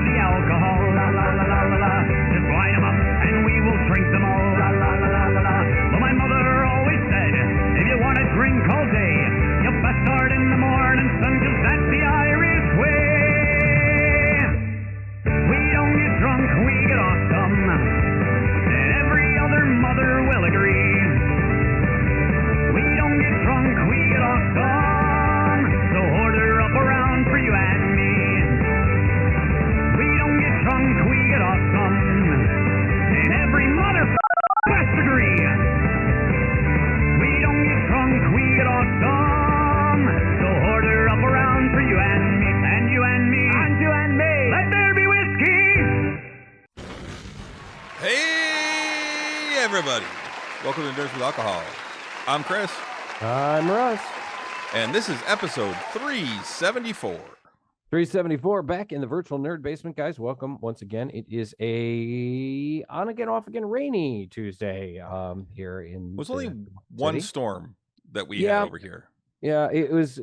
the alcohol, la la la la la la. Just line 'em up and we will drink them all, la la la la la la. Well, my mother always said, if you want to drink all day, you best start in the morning, son, 'cause that's the Irish way. We don't get drunk, we get awesome, and every other mother will agree. We don't get drunk, we get awesome, so order up around for you and me. We don't get drunk, we get awesome, and every mother must agree. We don't get drunk, we get awesome, so order up around for you and me, and you and me, and you and me. Let there be whiskey. Hey, everybody. Welcome to Nerds with Alcohol. I'm Chris. I'm Russ. And this is episode 374. 374 back in the virtual nerd basement, guys. Welcome once again. It is a on again, off again rainy Tuesday here in It was only the one city. storm that we had over here. Yeah, it was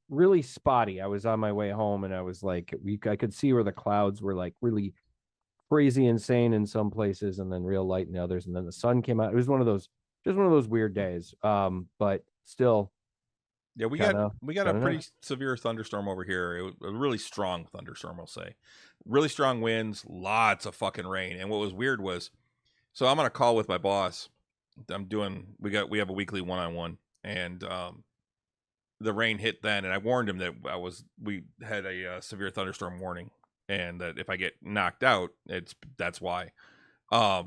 really spotty. I was on my way home and I was like, I could see where the clouds were like really crazy insane in some places and then real light in others. And then the sun came out. It was one of those weird days. But still. Yeah, we got a pretty severe thunderstorm over here. It was a really strong thunderstorm, I'll say. Really strong winds, lots of fucking rain. And what was weird was, so I'm on a call with my boss. We have a weekly one-on-one, and the rain hit then, and I warned him that we had a severe thunderstorm warning, and that if I get knocked out, that's why. Because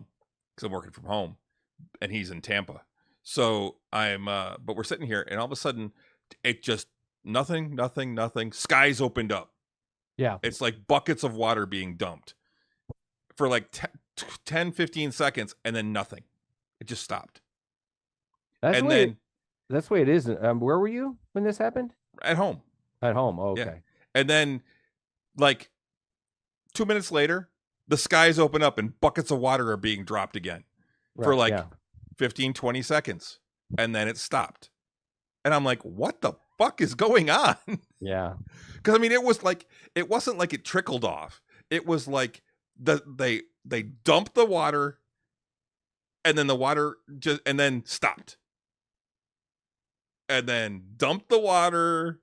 I'm working from home, and he's in Tampa. So but we're sitting here, and all of a sudden, it just nothing. Skies opened up. Yeah. It's like buckets of water being dumped for like 10, 15 seconds, and then nothing. It just stopped. That's the way it is. Where were you when this happened? At home. At home. Oh, okay. Yeah. And then, like 2 minutes later, the skies open up and buckets of water are being dropped again for 15, 20 seconds. And then it stopped. And I'm like, what the fuck is going on? Yeah. Because I mean, it wasn't like it trickled off. It was like they dumped the water, and then the water and then stopped, and then dumped the water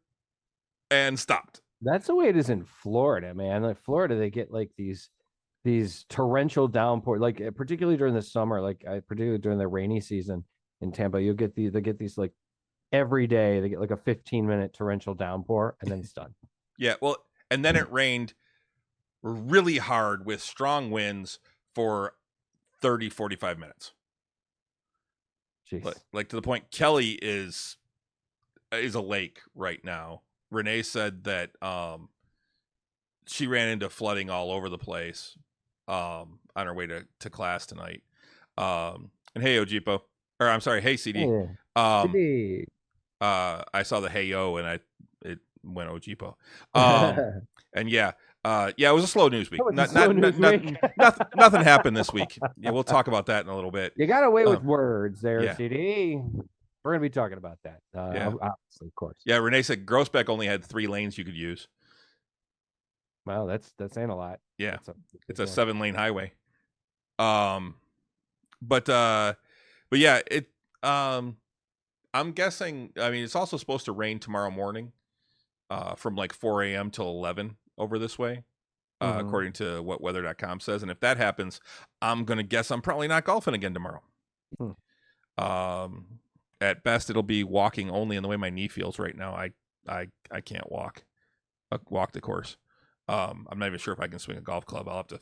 and stopped. That's the way it is in Florida, man. Like Florida, they get like these torrential downpour, like particularly during the summer, particularly during the rainy season in Tampa. They get these like every day. They get like a 15-minute torrential downpour, and then it's done. Yeah, well, and then it rained really hard with strong winds for 30, 45 minutes. Jeez. Like to the point, Kelly is a lake right now. Renee said that she ran into flooding all over the place on her way to class tonight. And hey, Ojipo. Or I'm sorry, hey, CD. CD. I saw the hey yo and it went Ojipo. And yeah, it was a slow news week. Nothing happened this week. Yeah, we'll talk about that in a little bit. You got away with words there, yeah. CD. We're gonna be talking about that. Yeah. Obviously, of course. Yeah, Renee said Groesbeck only had 3 lanes you could use. Well, that's saying a lot. Yeah, it's a 7-lane highway. But yeah, I'm guessing. I mean, it's also supposed to rain tomorrow morning, from like 4 a.m. till 11 over this way, according to what weather.com says. And if that happens, I'm gonna guess I'm probably not golfing again tomorrow. At best, it'll be walking only. And the way my knee feels right now, I can't walk the course. I'm not even sure if I can swing a golf club. I'll have to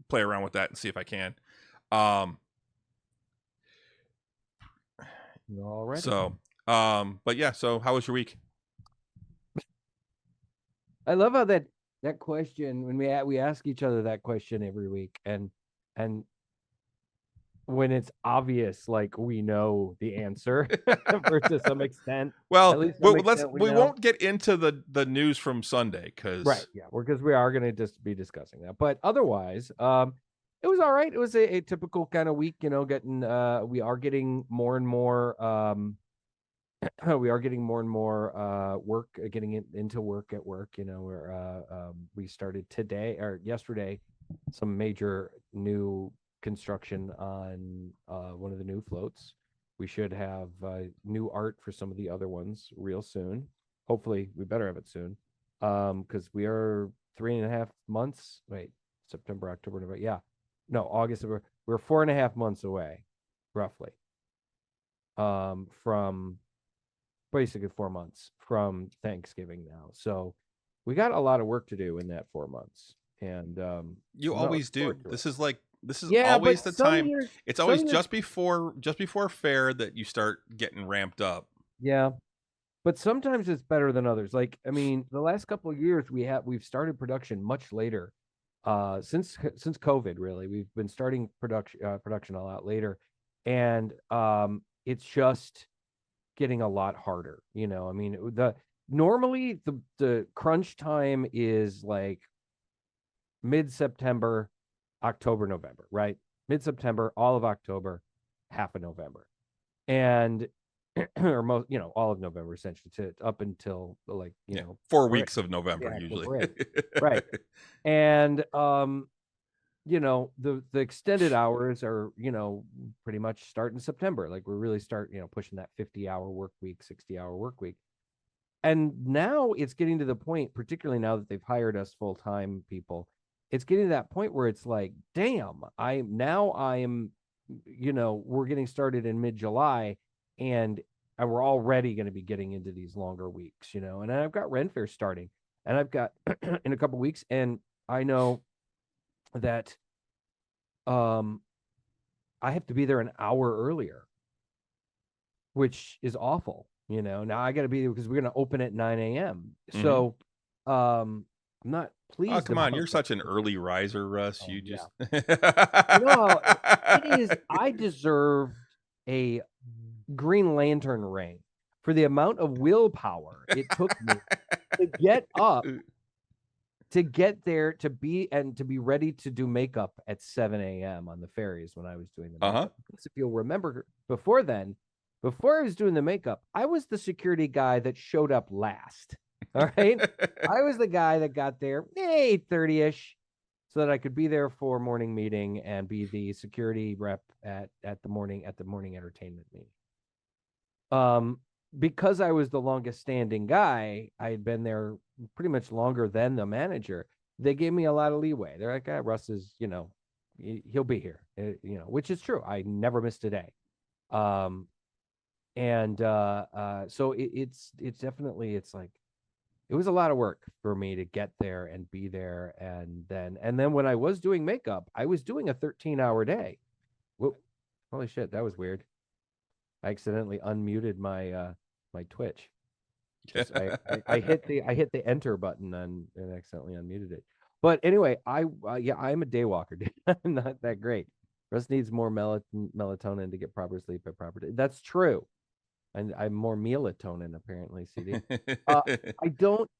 play around with that and see if I can. All right. So, but yeah. So, how was your week? I love how that question, when we ask each other that question every week, and when it's obvious, like we know the answer to some extent. Well, we won't get into the news from Sunday because because we are going to just be discussing that. But otherwise, it was all right. It was a typical kind of week, getting we are getting more and more we are getting more and more work, getting into work at work. We started today or yesterday some major new construction on one of the new floats. We should have new art for some of the other ones real soon. Hopefully, we better have it soon, because we are 3.5 months. Wait, September, October, November. Yeah, no, August. We're 4.5 months away, roughly, from basically 4 months from Thanksgiving now. So we got a lot of work to do in that 4 months. And you always do. This is yeah, always the time. Years, it's always just before fair that you start getting ramped up. Yeah. But sometimes it's better than others. Like, I mean, the last couple of years we've started production much later. Since COVID, really. We've been starting production a lot later. And it's just getting a lot harder. I mean, normally the crunch time is like mid-September, October, November, right? Mid-September, all of October, half of November. And or most, all of November essentially, to up until 4 weeks of November usually. Right. And the extended hours are, pretty much start in September. Like we're really pushing that 50-hour work week, 60-hour work week. And now it's getting to the point, particularly now that they've hired us full-time people, it's getting to that point where it's like, damn, we're getting started in mid-July, and we're already going to be getting into these longer weeks, and I've got Ren Fair starting, and I've got in a couple weeks, and I know that I have to be there an hour earlier, which is awful. Now I got to be there because we're going to open at 9 a.m. Mm-hmm. So I'm not pleased. Oh, come on. You're such an early riser, Russ. Oh, you just. It is. I deserve a Green Lantern ring for the amount of willpower it took me to get up, to get there, to be ready to do makeup at 7 a.m. on the ferries when I was doing the makeup. Because if you'll remember, before I was doing the makeup, I was the security guy that showed up last. All right. I was the guy that got there 8:30-ish so that I could be there for morning meeting and be the security rep at the morning entertainment meeting. Because I was the longest standing guy, I had been there pretty much longer than the manager. They gave me a lot of leeway. They're like, Russ is, he'll be here, which is true. I never missed a day. So it's definitely, it's like, it was a lot of work for me to get there and be there. And then when I was doing makeup, I was doing a 13-hour day. Whoa, holy shit. That was weird. I accidentally unmuted my, my Twitch. I hit the enter button and accidentally unmuted it. But anyway, I'm a day walker. I'm not that great. Russ needs more melatonin to get proper sleep at proper day. That's true. And I'm more melatonin apparently, CD. I don't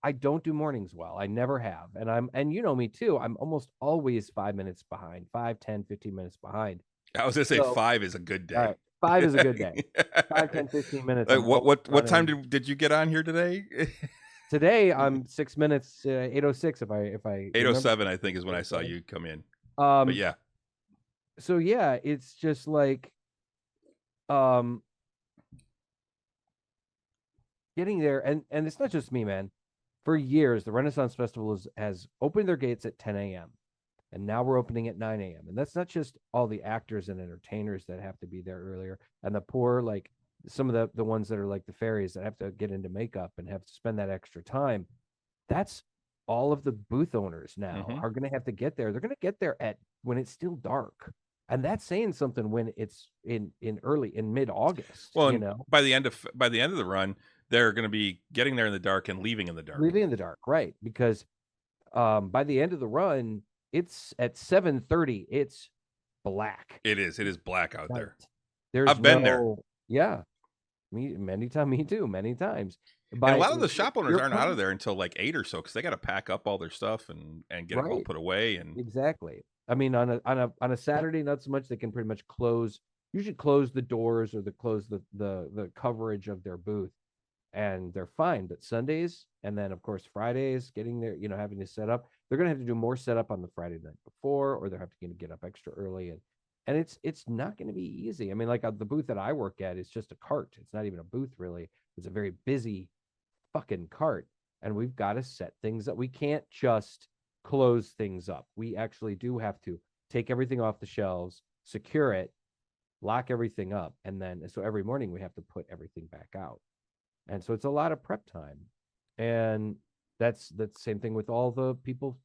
do mornings well. I never have. And you know me too. I'm almost always 5 minutes behind, 5, 10, 15 minutes behind. I was gonna say 5 is a good day. All right, 5 is a good day. 5, 10, 15 minutes. Like what time did you get on here today? Today I'm 6 minutes, 8:06 if I 8:07 I think is when I saw you come in. But yeah. So yeah, it's just like getting there, and it's not just me, man. For years, the Renaissance Festival has opened their gates at 10 a.m. and now we're opening at 9 a.m. And that's not just all the actors and entertainers that have to be there earlier, and the poor, like some of the ones that are like the fairies that have to get into makeup and have to spend that extra time. That's all of the booth owners now are going to have to get there. They're going to get there when it's still dark. And that's saying something when it's in mid-August. Well, by the end of the run, they're going to be getting there in the dark and leaving in the dark. Leaving in the dark, right? Because by the end of the run, it's at 7:30. It's black. It is black out there. I've been there. Yeah, me too. Many times. And a lot of the shop owners aren't out of there until like 8 or so because they got to pack up all their stuff and get it all put away. And exactly. I mean, on a Saturday, not so much. They can pretty much close. usually close the doors or close the coverage of their booth, and they're fine. But Sundays, and then of course Fridays, getting there, having to set up, they're gonna have to do more setup on the Friday night before, or they're having to get up extra early, and it's not going to be easy. I mean, like the booth that I work at is just a cart. It's not even a booth really. It's a very busy fucking cart, and we've got to set things up. We can't just close things up. We actually do have to take everything off the shelves, secure it, lock everything up, and then so every morning we have to put everything back out. And so it's a lot of prep time. And that's the same thing with all the people,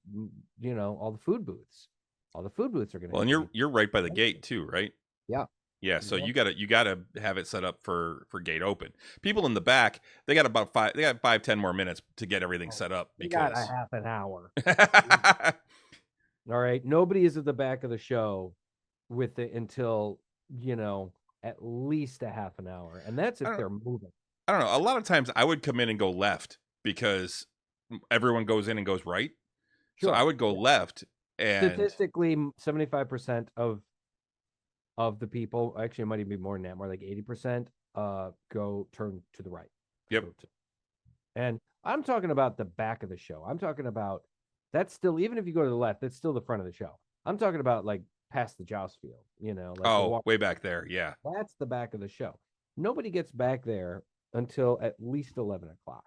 all the food booths. All the food booths are going to. Well, and you're right by the gate too, right? Yeah. Yeah, so you gotta have it set up for gate open. People in the back, they got 5-10 more minutes to get everything set up because got a half an hour. All right, nobody is at the back of the show with it until at least a half an hour, and that's if they're moving. I don't know. A lot of times I would come in and go left because everyone goes in and goes right. Sure. So I would go left. And statistically, 75% of the people, actually it might even be more than that, more like 80%, go turn to the right. Yep. And I'm talking about the back of the show. I'm talking about that's still, even if you go to the left, that's still the front of the show. I'm talking about like past the joust field, like way back there. Yeah. That's the back of the show. Nobody gets back there until at least 11 o'clock.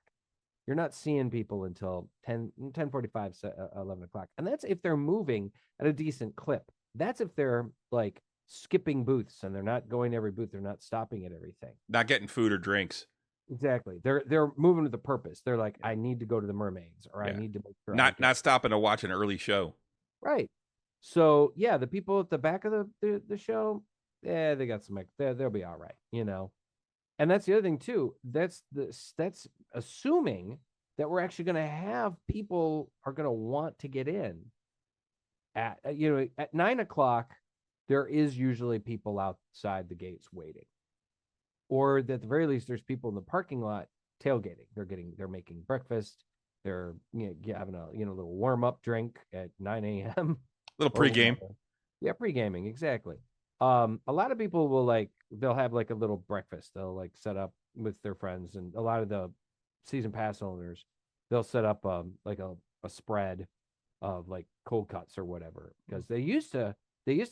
You're not seeing people until 10:45, 11 o'clock. And that's if they're moving at a decent clip. That's if they're like skipping booths and they're not going to every booth. They're not stopping at everything. Not getting food or drinks. Exactly. They're moving with a purpose. They're like, I need to go to the mermaids, or I need to make sure not stopping to watch an early show. Right. So yeah, the people at the back of the show, they got some, they'll be all right, And that's the other thing too. That's assuming that we're actually going to have people are going to want to get in at 9 o'clock. There is usually people outside the gates waiting, or at the very least, there's people in the parking lot tailgating. They're making breakfast. They're having a little warm up drink at 9 a.m. Little pregame. Yeah, pre-gaming, exactly. A lot of people will they'll have like a little breakfast. They'll like set up with their friends, and a lot of the season pass owners, they'll set up like a spread of like cold cuts or whatever, because they used to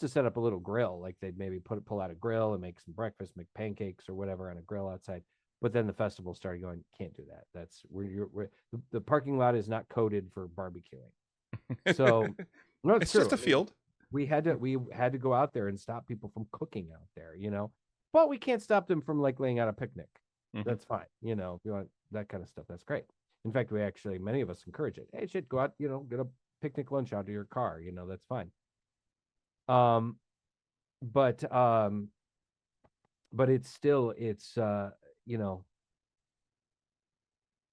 set up a little grill. Like they'd maybe pull out a grill and make some breakfast, make pancakes or whatever on a grill outside. But then the festival started going, can't do that. That's the parking lot is not coded for barbecuing. So no, it's just a field. We had to go out there and stop people from cooking out there, but we can't stop them from like laying out a picnic. Mm-hmm. That's fine. If you want that kind of stuff, that's great. In fact, many of us encourage it. Hey, go out, get a picnic lunch out of your car, that's fine. But it's still,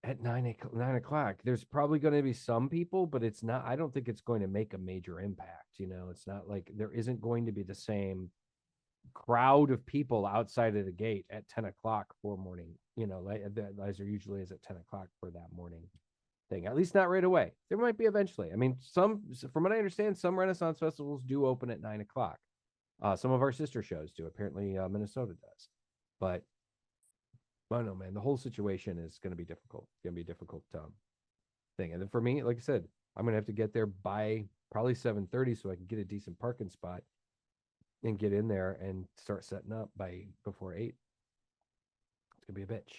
at 9 o'clock, there's probably going to be some people, but it's not, I don't think it's going to make a major impact. It's not like there isn't going to be the same crowd of people outside of the gate at 10 o'clock for morning, as there usually is at 10 o'clock for that morning thing, at least not right away. There might be eventually. I mean, from what I understand, some Renaissance festivals do open at 9 o'clock. Some of our sister shows do. Apparently Minnesota does, but I don't know, man. The whole situation is going to be difficult. It's going to be a difficult thing. And then for me, like I said, I'm going to have to get there by probably 7:30 so I can get a decent parking spot and get in there and start setting up before 8. It's going to be a bitch.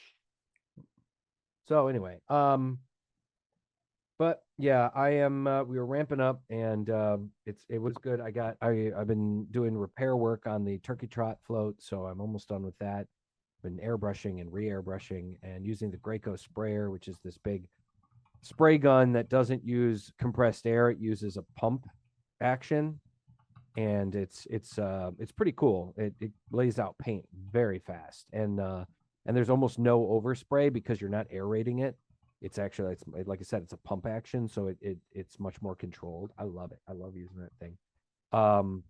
So anyway, but yeah, I am, we were ramping up, and it was good. I've been doing repair work on the turkey trot float, so I'm almost done with that. Been airbrushing and re-airbrushing and using the Graco sprayer, which is this big spray gun that doesn't use compressed air. It uses a pump action, and it's pretty cool. It lays out paint very fast, and there's almost no overspray because you're not aerating it. It's actually, like I said, it's a pump action, so it's much more controlled. I love it. I love using that thing. So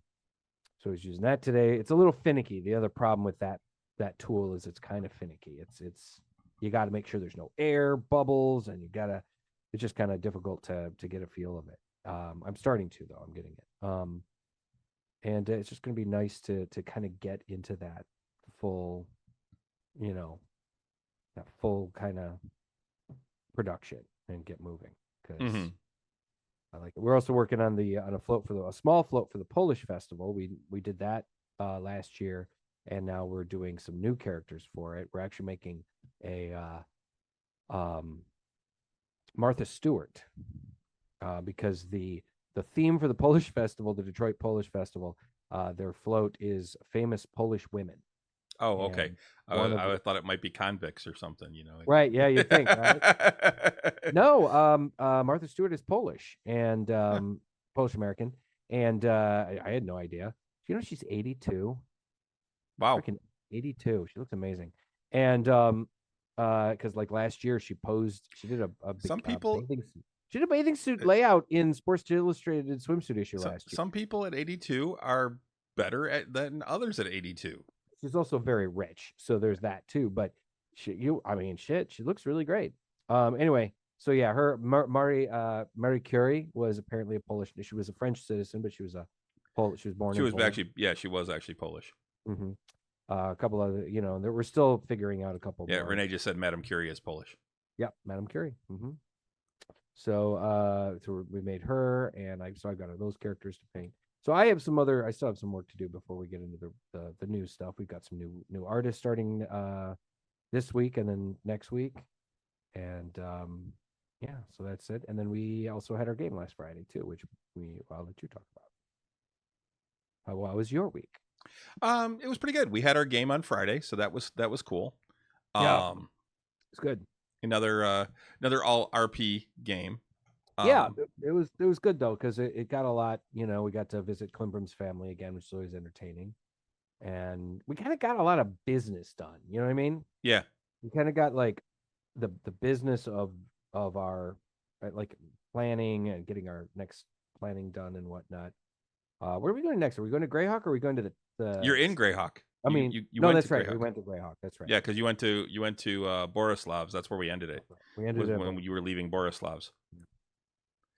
I was using that today. It's a little finicky. The other problem with that tool is it's kind of finicky. It's you got to make sure there's no air bubbles, and it's just kind of difficult to get a feel of it. I'm starting to, though. I'm getting it. and it's just going to be nice to kind of get into that full, that full kind of production and get moving because I like it. We're also working on on a small float for the Polish festival. We did that last year, and now we're doing some new characters for it. We're actually making a Martha Stewart because the theme for the Polish festival, the Detroit Polish Festival, their float is famous Polish women. Oh, okay. I thought it might be convicts or something, Right? Yeah, you'd think, right? No, Martha Stewart is Polish and Polish American, and I had no idea. She's 82. Wow, freaking 82. She looks amazing, and because like last year she posed, she did a big, some people. bathing suit. She did a bathing suit layout in Sports Illustrated swimsuit issue last year. Some people at 82 are better than others at 82. She's also very rich, so there's that too. But she looks really great. Anyway, so yeah, her Marie Curie was apparently a Polish. She was a French citizen, but she was She was born. She was Poland. She was actually Polish. Mm-hmm. A couple other, that we're still figuring out a couple. Yeah, more. Renee just said Madame Curie is Polish. Yep, Madame Curie. Mm-hmm. So, we made her, and I've got those characters to paint. So I still have some work to do before we get into the new stuff. We've got some new artists starting this week and then next week, and yeah, so that's it. And then we also had our game last Friday too, which I'll let you talk about. How was your week? It was pretty good. We had our game on Friday, so that was cool. Yeah, it's good. Another all RP game. Yeah, it was good though because it got a lot. We got to visit Klimbrum's family again, which is always entertaining, and we kind of got a lot of business done. You know what I mean? Yeah. We kind of got like the business of our like planning and getting our next planning done and whatnot. Where are we going next? Are we going to Greyhawk or are we going to the? You're in Greyhawk. I mean, you no, went that's to right. Greyhawk. We went to Greyhawk. That's right. Yeah, because you went to Borislav's. That's where we ended it. We ended it when you were leaving Borislav's.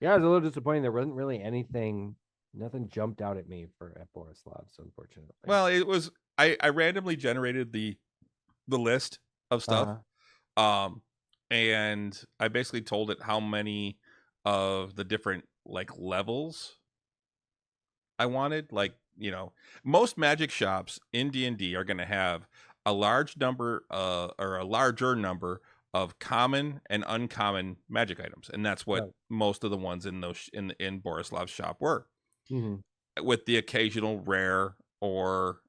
Yeah, it was a little disappointing. There wasn't really nothing jumped out at me at Borislav's, unfortunately. Well, it was I randomly generated the list of stuff, and I basically told it how many of the different like levels I wanted. Like, most magic shops in D&D are going to have a large number or a larger number of common and uncommon magic items, and that's what most of the ones in those in Borislav's shop were, with the occasional rare or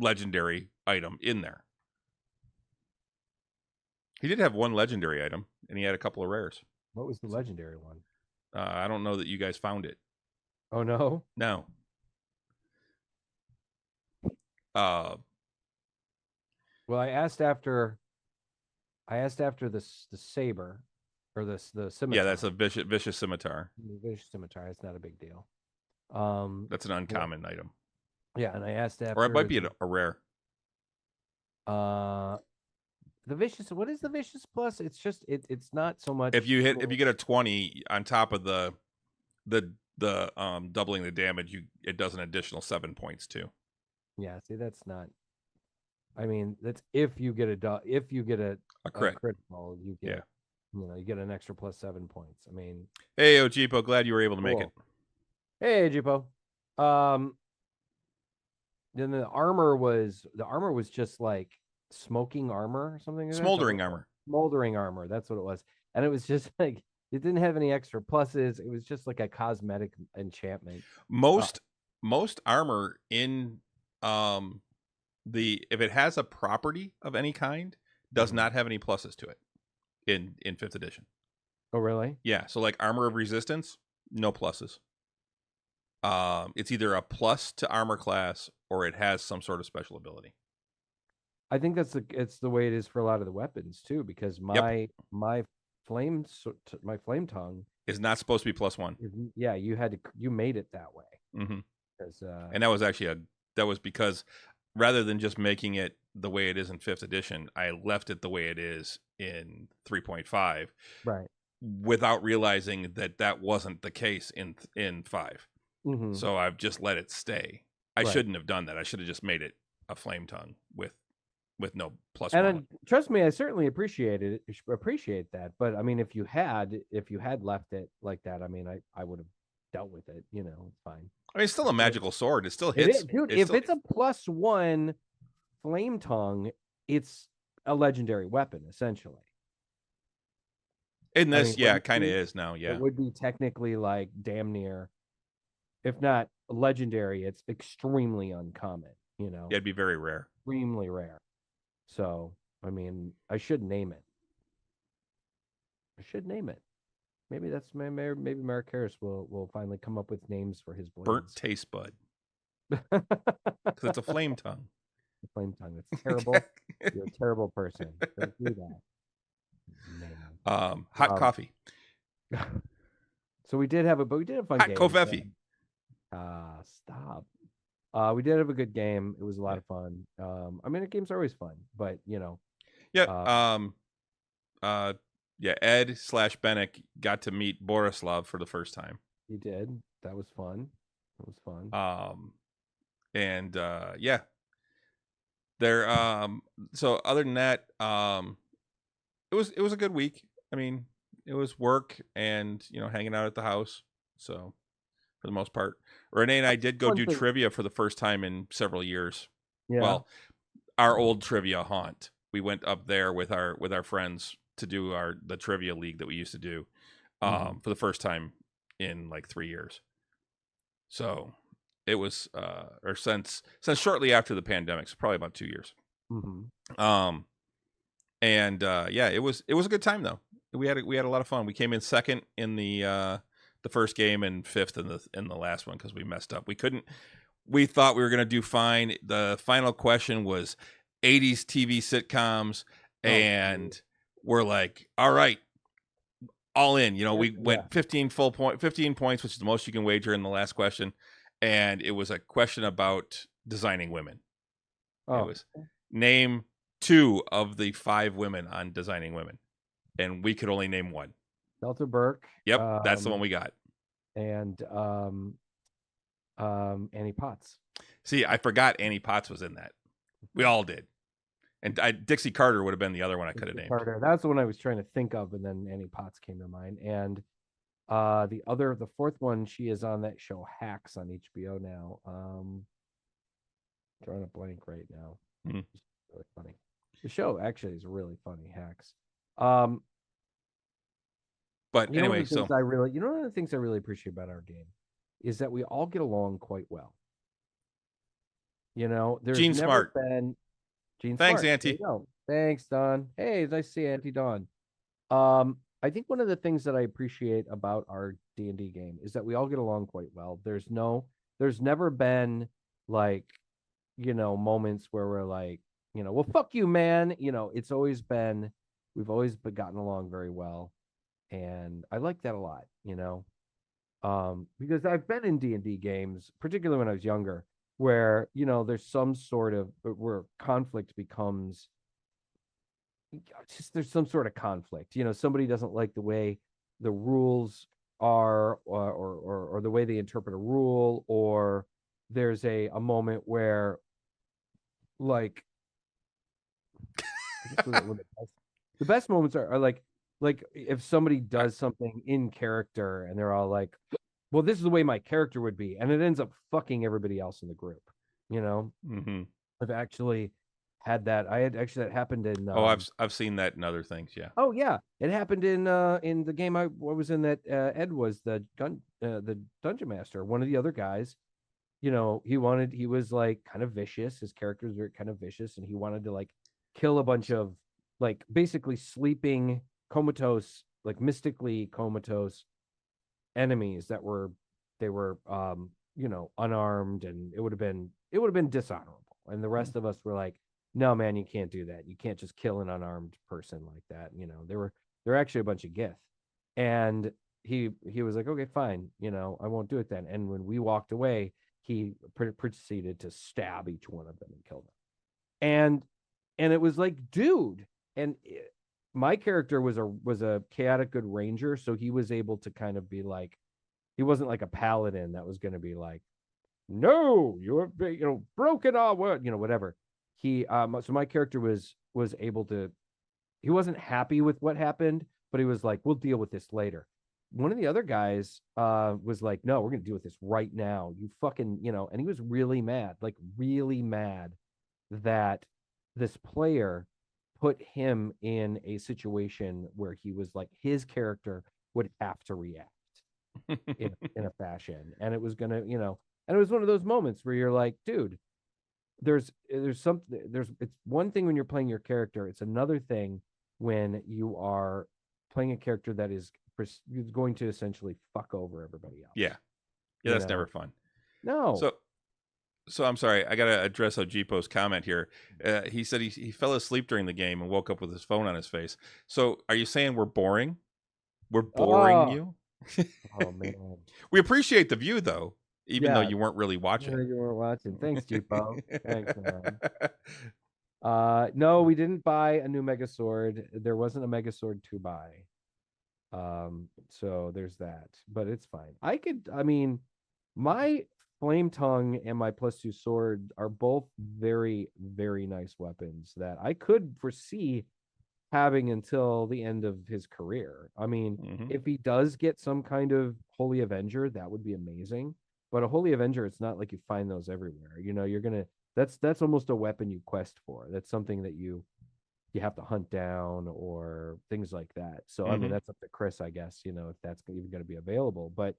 legendary item in there. He did have one legendary item, and he had a couple of rares. What was the legendary one? I don't know that you guys found it. Oh no. Well, I asked after the saber or the scimitar. Yeah, that's a vicious scimitar. Vicious scimitar. It's not a big deal. That's an uncommon item. Yeah, and I asked after, or it might be a rare. The vicious. What is the vicious plus? It's just it's not so much. If you get a 20 on top of the doubling the damage, it does an additional 7 points too. Yeah, see, that's not. I mean, that's if you get a critical, you get you get an extra plus 7 points. I mean, hey, Ojipo, glad you were able to make it. Hey, Ojipo. Then the armor was just like smoking armor or something. Smoldering armor. Smoldering armor. That's what it was, and it was just like it didn't have any extra pluses. It was just like a cosmetic enchantment. Most armor in if it has a property of any kind, does not have any pluses to it in 5th edition. Oh, really? Yeah. So like armor of resistance, no pluses. It's either a plus to armor class or it has some sort of special ability. I think it's the way it is for a lot of the weapons too, because my flame tongue is not supposed to be +1. Yeah, you made it that way. Mm-hmm. And that was actually because rather than just making it the way it is in 5th edition, I left it the way it is in 3.5. Right. Without realizing that wasn't the case in 5. Mm-hmm. So I've just let it stay. I shouldn't have done that. I should have just made it a flame tongue with no +1. And trust me, I certainly appreciate that. But I mean, if you had left it like that, I mean, I would have dealt with it. You know, it's fine. I mean, it's still a magical sword. It still hits. Dude, if it's a +1 flame tongue, it's a legendary weapon, essentially. In this, it kind of is now, yeah. It would be technically like damn near, if not legendary, it's extremely uncommon, you know? Yeah, it'd be very rare. Extremely rare. So, I mean, I should name it. Maybe maybe Mark Harris will finally come up with names for his blades. Burnt taste bud. Because it's a flame tongue. Flame tongue. It's terrible. You're a terrible person. Don't do that. Hot coffee. So we did have a fun hot game. Kofefi. Stop. We did have a good game. It was a lot of fun. I mean, the games are always fun, but you know. Yeah. Ed/Benek got to meet Borislav for the first time. He did. That was fun. There. So other than that, it was a good week. I mean, it was work and hanging out at the house. So for the most part, Renee and I did go do trivia for the first time in several years. Yeah. Well, our old trivia haunt. We went up there with our friends to do the trivia league that we used to do for the first time in like 3 years. So it was or since shortly after the pandemic, so probably about 2 years. It was a good time though. We had a lot of fun. We came in second in the first game and fifth in the last one because we messed up. We thought we were gonna do fine. The final question was 80s TV sitcoms, and we're like, all right, all in. We went 15 points, which is the most you can wager in the last question, and it was a question about designing women. It was name 2 of the 5 women on Designing Women, and we could only name 1. Delta Burke. Yep, that's the one we got. And Annie Potts. See, I forgot Annie Potts was in that. We all did. And Dixie Carter would have been the other one I could have named. Carter. That's the one I was trying to think of, and then Annie Potts came to mind. And the fourth one, she is on that show Hacks on HBO now. Drawing a blank right now. Mm-hmm. It's really funny. The show actually is really funny, Hacks. But anyway, one of the things I really appreciate about our game is that we all get along quite well. There's Gene never Smart. been Gene Thanks, Smart. Auntie. Thanks, Don. Hey, it's nice to see Auntie Dawn. I think one of the things that I appreciate about our D&D game is that we all get along quite well. There's never been like, moments where we're like, well, fuck you, man. It's always been, we've always gotten along very well. And I like that a lot, because I've been in D&D games, particularly when I was younger, where, there's some sort of, where conflict becomes, there's some sort of conflict. Somebody doesn't like the way the rules are or the way they interpret a rule, or there's a moment where, like, the best moments are like if somebody does something in character and they're all like, well, this is the way my character would be, and it ends up fucking everybody else in the group. I've actually had that. That happened in I've seen that in other things. Yeah. Oh yeah, it happened in the game I was in that Ed was the dungeon master. One of the other guys, he was like kind of vicious. His characters were kind of vicious, and he wanted to like kill a bunch of like basically sleeping comatose, like mystically comatose enemies that were unarmed, and it would have been dishonorable. And the rest of us were like, no, man, you can't do that. You can't just kill an unarmed person like that. They're actually a bunch of Gith. And he was like, okay, fine. I won't do it then. And when we walked away, he proceeded to stab each one of them and kill them. And it was like, dude. And my character was a chaotic good ranger. So he was able to kind of be like, he wasn't like a paladin that was going to be like, no, you have broken our word, whatever. He so my character was able to, he wasn't happy with what happened, but he was like, we'll deal with this later. One of the other guys was like, no, we're gonna deal with this right now. You fucking, and he was really mad, like really mad that this player put him in a situation where he was like, his character would have to react in a fashion, and it was gonna, and it was one of those moments where you're like, dude, there's something, it's one thing when you're playing your character, it's another thing when you are playing a character that is going to essentially fuck over everybody else. Yeah, that's never fun. No. So I'm sorry, I gotta address Ojipo's comment here. He said he fell asleep during the game and woke up with his phone on his face. So are you saying we're boring? We're boring you? Oh man. We appreciate the view though, even though you weren't really watching. You weren't watching. Thanks, Jipo. Thanks, man. No, we didn't buy a new Mega Sword. There wasn't a Mega Sword to buy. So there's that. But it's fine. I mean, my Flame Tongue and my +2 sword are both very, very nice weapons that I could foresee having until the end of his career. I mean, if he does get some kind of Holy Avenger, that would be amazing. But a Holy Avenger, it's not like you find those everywhere. You're gonna, that's almost a weapon you quest for. That's something that you have to hunt down or things like that. So I mean, that's up to Chris, I guess, if that's even going to be available. But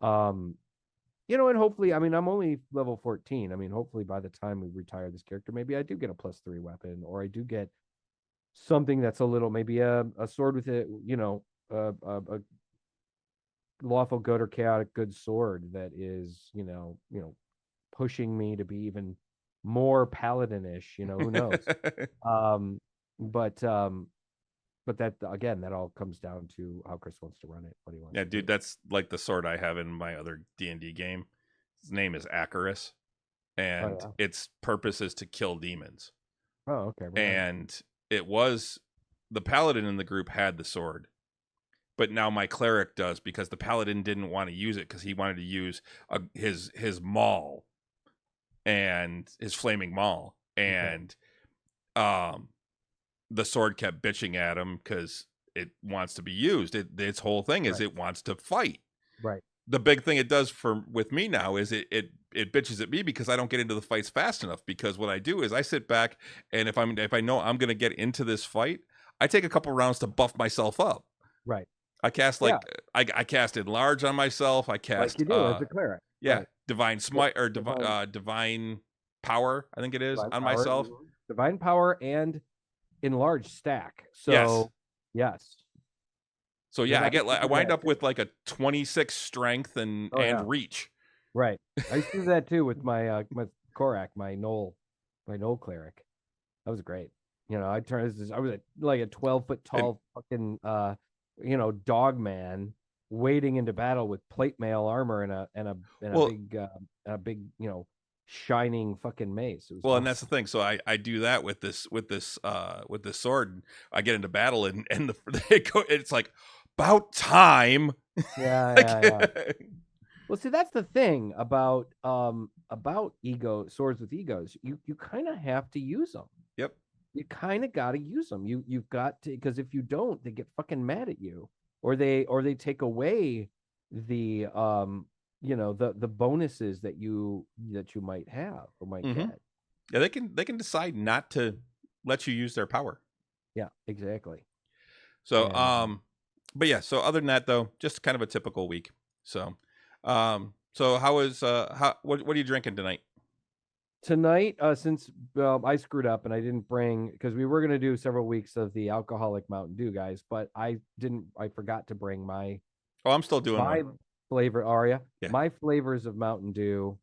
and hopefully, I mean, I'm only level 14. I mean, hopefully by the time we retire this character, maybe I do get a +3 weapon, or I do get something that's a little, maybe a sword with it, a lawful good or chaotic good sword that is, pushing me to be even more paladinish, who knows? But that, again, that all comes down to how Chris wants to run it, what he wants. Yeah, dude, that's like the sword I have in my other D&D game. His name is Acarus, and its purpose is to kill demons. Oh, okay. Right. And it was, the paladin in the group had the sword, but now my cleric does, because the paladin didn't want to use it because he wanted to use his maul and his flaming maul, and the sword kept bitching at him because it wants to be used. Its whole thing is it wants to fight. Right. The big thing it does with me now is it bitches at me because I don't get into the fights fast enough. Because what I do is I sit back, and if I know I'm going to get into this fight, I take a couple rounds to buff myself up. Right. I cast I cast Enlarge on myself. I cast like you do as a cleric. Yeah, right. Divine Smite or Divine Power, I think it is, Divine on power, myself. Divine Power and Enlarge stack. So yes. So yeah, I wind up with like a 26 strength and reach. Right. I used to do that too with my Korak, my Knoll cleric. That was great. I was like a 12-foot tall fucking dog man wading into battle with plate mail armor and a big shining fucking mace. It was awesome. And that's the thing. So I do that with this sword. I get into battle and it's like about time. Yeah. Well, see, that's the thing about swords with egos. You kind of have to use them. Yep. You kind of got to use them. You've got to, because if you don't, they get fucking mad at you, or they take away the the bonuses that you might have or might get. Yeah, they can decide not to let you use their power. Yeah, exactly. So but yeah, so other than that though, just kind of a typical week. So so what are you drinking tonight? Tonight, since I screwed up and I didn't bring, because we were going to do several weeks of the alcoholic Mountain Dew, guys, but I forgot to bring my. Oh, I'm still doing my flavor. Aria, yeah. My flavors of Mountain Dew,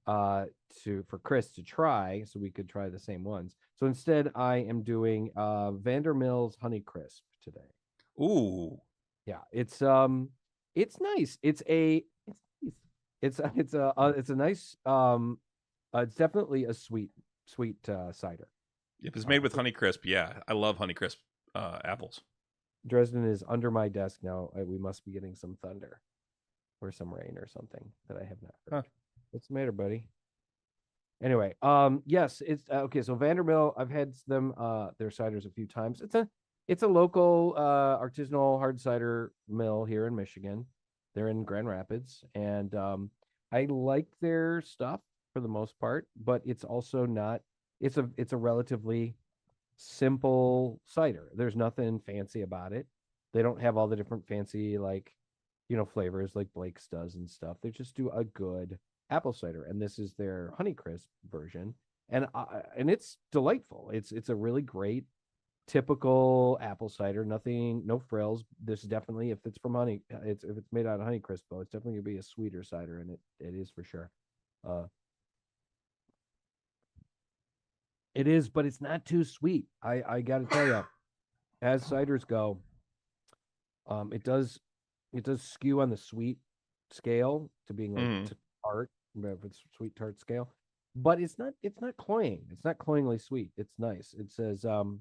for Chris to try, so we could try the same ones. So instead, I am doing Vandermill's Honey Crisp today. Ooh, yeah, it's nice. It's a nice it's definitely a sweet cider. If it's made with Honey Crisp, yeah, I love Honey Crisp apples. Dresden is under my desk now. We must be getting some thunder. or some rain or something that I have not heard. Huh. What's the matter, buddy? Anyway, yes, it's okay. So Vanderbilt, I've had them their ciders a few times. It's a local artisanal hard cider mill here in Michigan. They're in Grand Rapids, and I like their stuff for the most part, but it's also not. It's a relatively simple cider. There's nothing fancy about it. They don't have all the different fancy flavors like Blake's does and stuff. They just do a good apple cider, and this is their Honeycrisp version, and it's delightful. It's a really great typical apple cider. Nothing, no frills. This is definitely, if it's from honey, if it's made out of Honeycrisp, though, it's definitely gonna be a sweeter cider, and it is for sure. It is, but it's not too sweet. I got to tell you, as ciders go, it does skew on the sweet scale to being like tart, if it's sweet tart scale, but it's not cloying. It's not cloyingly sweet. It's nice. It says the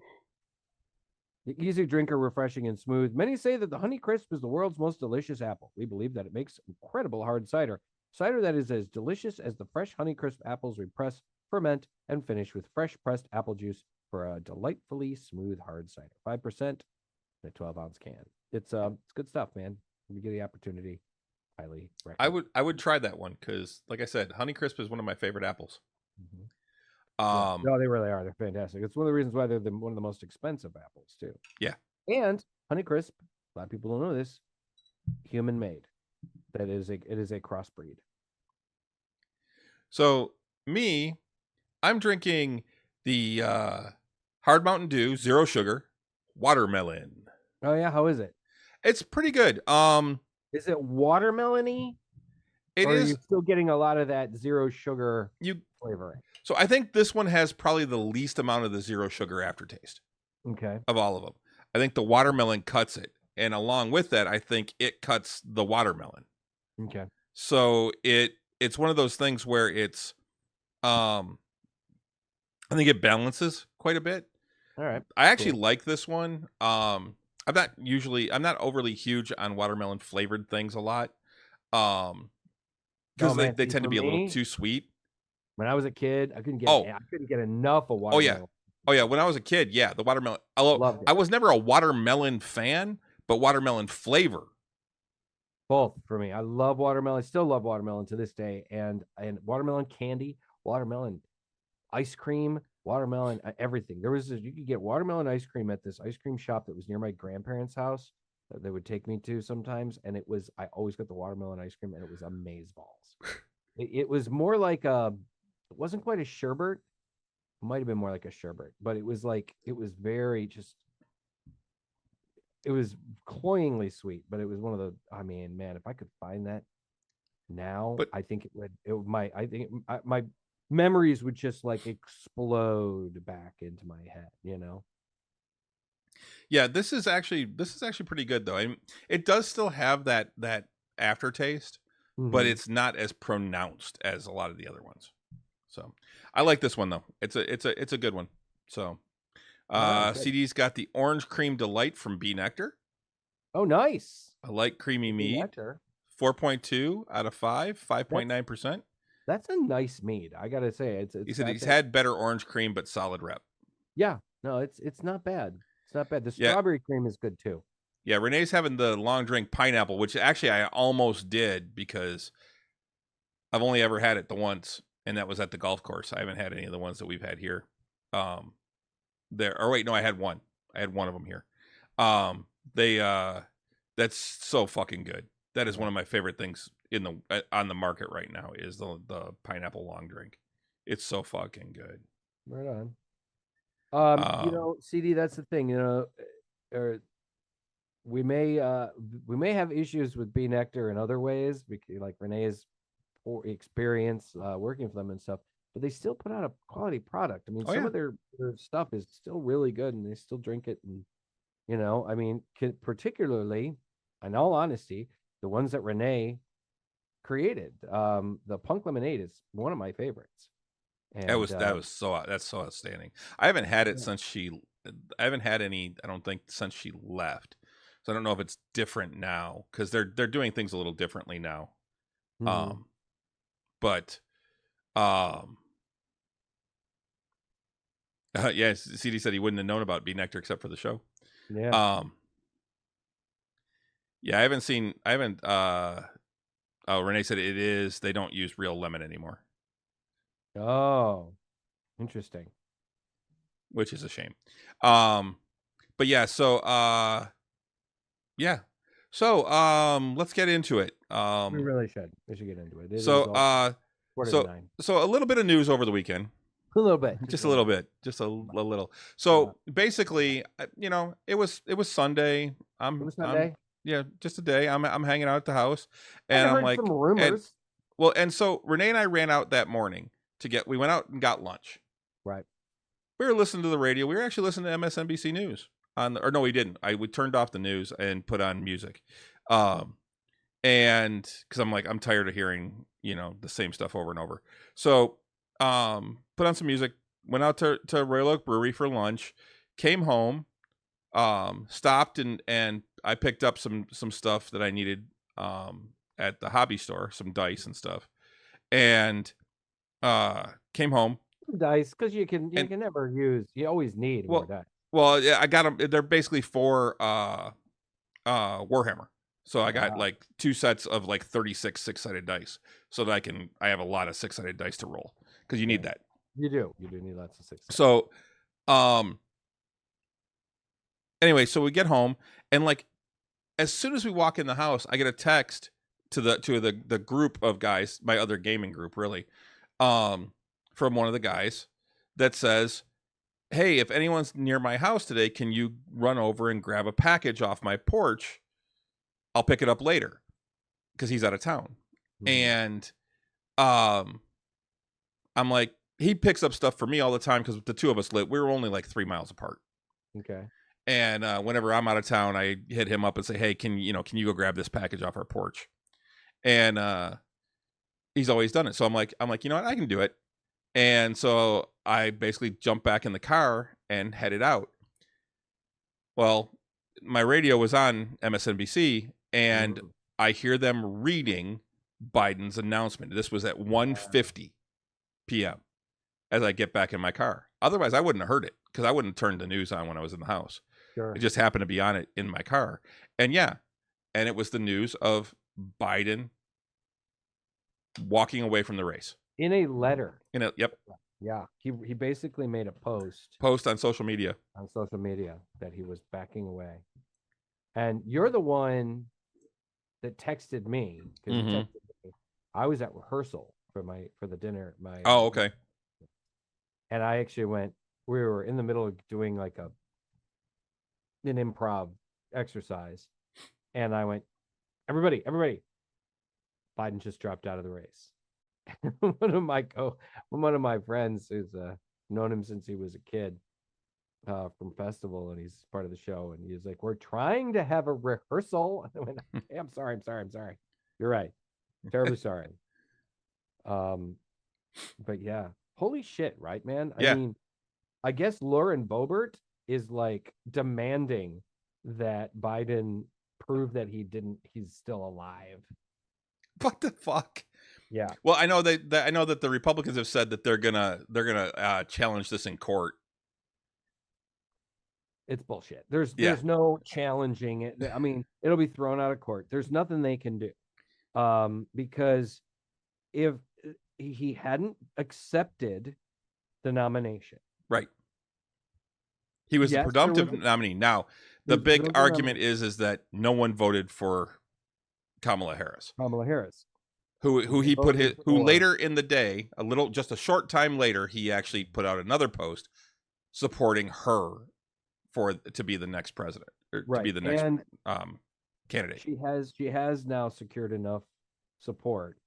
easy drinker, refreshing and smooth. Many say that the Honeycrisp is the world's most delicious apple. We believe that it makes incredible hard cider that is as delicious as the fresh Honeycrisp apples we press, ferment, and finish with fresh pressed apple juice for a delightfully smooth hard cider. 5% in a 12-ounce can. It's good stuff, man. If you get the opportunity, highly recommend. I would try that one because, like I said, Honeycrisp is one of my favorite apples. No, they really are. They're fantastic. It's one of the reasons why they're one of the most expensive apples too. Yeah. And Honeycrisp, a lot of people don't know this, human made. It is a crossbreed. So I'm drinking the Hard Mountain Dew Zero Sugar Watermelon. Oh yeah, how is it? It's pretty good. Is it watermelon-y? It is. Are you still getting a lot of that zero sugar flavoring? So I think this one has probably the least amount of the zero sugar aftertaste. Okay. Of all of them. I think the watermelon cuts it. And along with that, I think it cuts the watermelon. Okay. So it's one of those things where it's I think it balances quite a bit. All right. I actually like this one. I'm not overly huge on watermelon flavored things a lot. Because they tend to be a little too sweet. When I was a kid, I couldn't get enough of watermelon. Oh yeah. When I was a kid, yeah, the watermelon. Although I was never a watermelon fan, but watermelon flavor. Both for me. I love watermelon. I still love watermelon to this day. And watermelon candy, watermelon ice cream, watermelon everything. You could get watermelon ice cream at this ice cream shop that was near my grandparents' house that they would take me to sometimes, and I always got the watermelon ice cream, and it was amazeballs. It was more like it wasn't quite a sherbet. It might have been more like a sherbet, but it was very it was cloyingly sweet, but it was one of the, man, if I could find that now, I think my memories would just like explode back into my head, Yeah, this is actually pretty good though. I mean, it does still have that aftertaste, but it's not as pronounced as a lot of the other ones. So I like this one though. It's a good one. So CD's got the Orange Cream Delight from Bee Nectar. Oh, nice. A light creamy mead. 4.2 out of 5, 5.9%. That's a nice mead. I gotta say, he said he's had better orange cream, but solid rep. Yeah, no, it's not bad. It's not bad. The strawberry cream is good too. Yeah, Renee's having the long drink pineapple, which actually I almost did because I've only ever had it the once, and that was at the golf course. I haven't had any of the ones that we've had here. I had one. I had one of them here. That's so fucking good. That is one of my favorite things on the market right now is the pineapple long drink. It's so fucking good. Right on. CD, that's the thing, we may have issues with Bee Nectar in other ways, because like Renee's poor experience working for them and stuff, but they still put out a quality product. I mean, some of their stuff is still really good, and they still drink it. And particularly, in all honesty, the ones that Renee created, the Punk Lemonade is one of my favorites. And that's so outstanding. I haven't had it since I haven't had any, I don't think, since she left. So I don't know if it's different now because they're doing things a little differently now. Mhm. But yeah, CD said he wouldn't have known about B Nectar except for the show. Yeah. Yeah, I haven't oh, Renee said it is, they don't use real lemon anymore. Oh, interesting. Which is a shame. But yeah, so yeah. So let's get into it. We really should. We should get into it. It So is all quarter to 9. so a little bit of news over the weekend. A little bit. Just a little bit. Just a little. So basically, you know, it was Sunday. It was Sunday. Yeah, just a day. I'm hanging out at the house, I and I'm heard like, some rumors. And so Renee and I ran out that morning we went out and got lunch. Right. We were listening to the radio. We were actually listening to MSNBC News or no, we didn't. We turned off the news and put on music. And because I'm tired of hearing, you know, the same stuff over and over. So put on some music, went out to Royal Oak Brewery for lunch, came home, stopped and I picked up some stuff that I needed at the hobby store, some dice and stuff, and came home. Dice, because you can never use. You always need more dice. Well, yeah, I got them. They're basically for Warhammer. So I got like 2 sets of like 36 6-sided dice, so that I have a lot of 6-sided dice to roll because you need that. You do need lots of 6. So, anyway, so we get home and like as soon as we walk in the house, I get a text to the group of guys, my other gaming group, really, from one of the guys that says, "Hey, if anyone's near my house today, can you run over and grab a package off my porch? I'll pick it up later," because he's out of town. And I'm like, he picks up stuff for me all the time because the two of us we were only like 3 miles apart. Okay. And whenever I'm out of town, I hit him up and say, "Hey, can you go grab this package off our porch?" And he's always done it. So I'm like, you know what, I can do it. And so I basically jumped back in the car and headed out. Well, my radio was on MSNBC, and I hear them reading Biden's announcement. This was at 1:50 p.m. as I get back in my car. Otherwise, I wouldn't have heard it because I wouldn't have turned the news on when I was in the house. Sure. It just happened to be on it in my car. And yeah, and it was the news of Biden walking away from the race. In a letter. Yep. Yeah. He basically made a post on social media. That he was backing away. And you're the one that texted me because you texted me. I was at rehearsal for the dinner. Oh, okay. And I actually we were in the middle of doing like an improv exercise. And I went, everybody, Biden just dropped out of the race. one of my friends who's known him since he was a kid from festival, and he's part of the show, and he's like, "We're trying to have a rehearsal." I went, "Hey, I'm sorry. You're right. Terribly sorry." But yeah, holy shit, right, man? Yeah. I mean, I guess Lauren Boebert is like demanding that Biden prove that he's still alive. What the fuck? Yeah. Well, I know that the Republicans have said that they're gonna challenge this in court. It's bullshit. There's no challenging it. I mean, it'll be thrown out of court. There's nothing they can do. Because if he hadn't accepted the nomination. Right. He was the presumptive nominee. Now, the big argument is that no one voted for Kamala Harris. Who he put later in the day, just a short time later, he actually put out another post supporting her to be the next president, or to be the next candidate. She has now secured enough support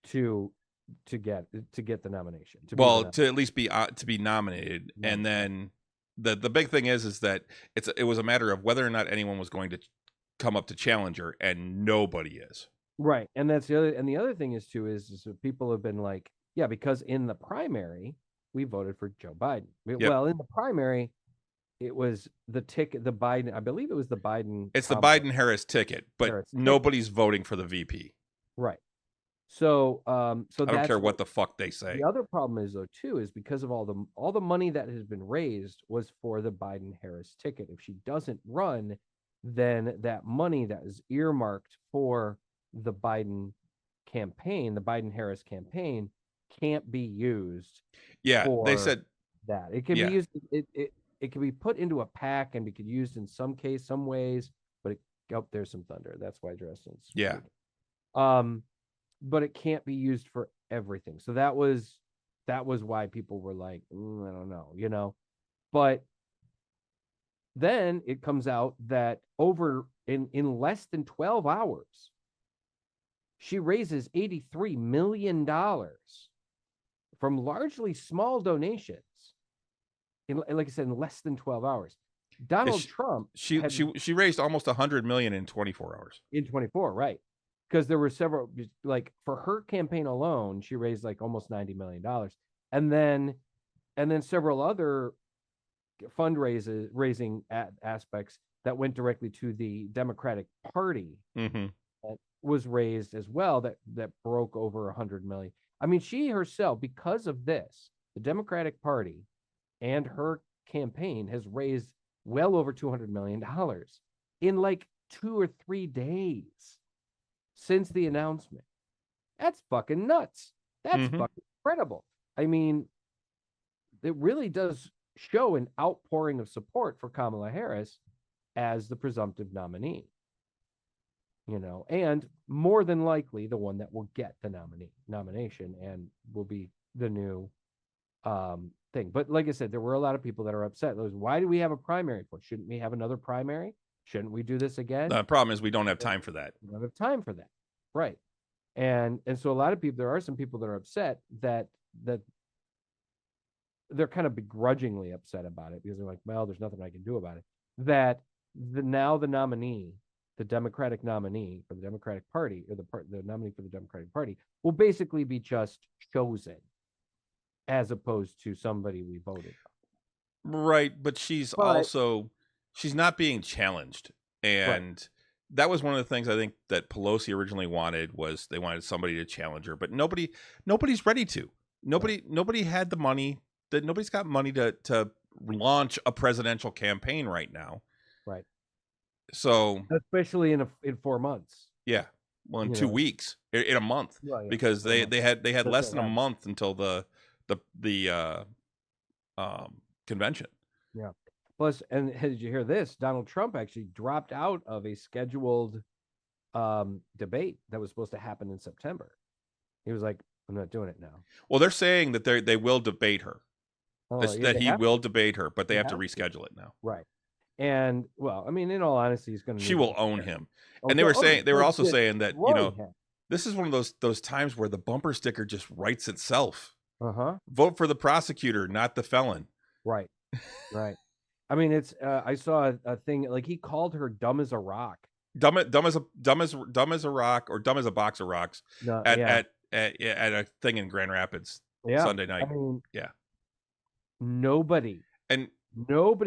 to get the nomination. To at least be nominated, and then the big thing is that it was a matter of whether or not anyone was going to come up to challenge her, and nobody is. Right, and that's the other thing is that people have been like, yeah, because in the primary we voted for Joe Biden. Yep. Well, in the primary, it was the ticket, the Biden, I believe it was the Biden. It's the Biden-Harris ticket, but nobody's voting for the VP. Right. So, so I don't care what the fuck they say. The other problem is though too is because of all the money that has been raised was for the Biden-Harris ticket. If she doesn't run, then that money that is earmarked for the Biden campaign, the Biden-Harris campaign, can't be used. Yeah, they said that it can be used. It can be put into a PAC and be used in some ways, but there's some thunder. That's why Dresden's. Yeah. But it can't be used for everything. So that was why people were like, I don't know, you know. But then it comes out that over in less than 12 hours, she raises $83 million from largely small donations. Like I said, in less than 12 hours. Donald Trump. She raised almost 100 million in 24 hours. In 24, right. Because there were several, like for her campaign alone, she raised like almost $90 million. And then several other fundraising aspects that went directly to the Democratic Party was raised as well that broke over 100 million. I mean, she herself, because of this, the Democratic Party and her campaign has raised well over $200 million in like 2 or 3 days since the announcement. That's fucking nuts. That's fucking incredible. I mean, it really does show an outpouring of support for Kamala Harris as the presumptive nominee. You know, and more than likely the one that will get the nomination and will be the new thing. But like I said, there were a lot of people that are upset. Why do we have a primary for? Shouldn't we have another primary? Shouldn't we do this again? The problem is we don't have time for that. We don't have time for that. Right. And so a lot of people, there are some people that are upset that they're kind of begrudgingly upset about it because they're like, well, there's nothing I can do about it. That now the nominee, the Democratic nominee for the Democratic Party, or the nominee for the Democratic Party, will basically be just chosen as opposed to somebody we voted on. Right, but she's not being challenged. And that was one of the things I think that Pelosi originally wanted, was they wanted somebody to challenge her, but nobody's ready to. Nobody had the money. That nobody's got money to launch a presidential campaign right now. Right. So especially in 4 months. Yeah. Well, in 2 weeks, in a month, because they had less than a month until the convention. Yeah. Plus, and did you hear this? Donald Trump actually dropped out of a scheduled debate that was supposed to happen in September. He was like, I'm not doing it now. Well, they're saying that they will debate her. That he will debate her, but they have to reschedule it now. Right. And well, I mean, in all honesty, he's going to. She will own him. And they were also saying that, you know, this is one of those times where the bumper sticker just writes itself. Vote for the prosecutor, not the felon. Right. Right. I mean, it's. I saw a thing like he called her dumb as a rock. Dumb as a rock, or dumb as a box of rocks. At a thing in Grand Rapids Sunday night. I mean, nobody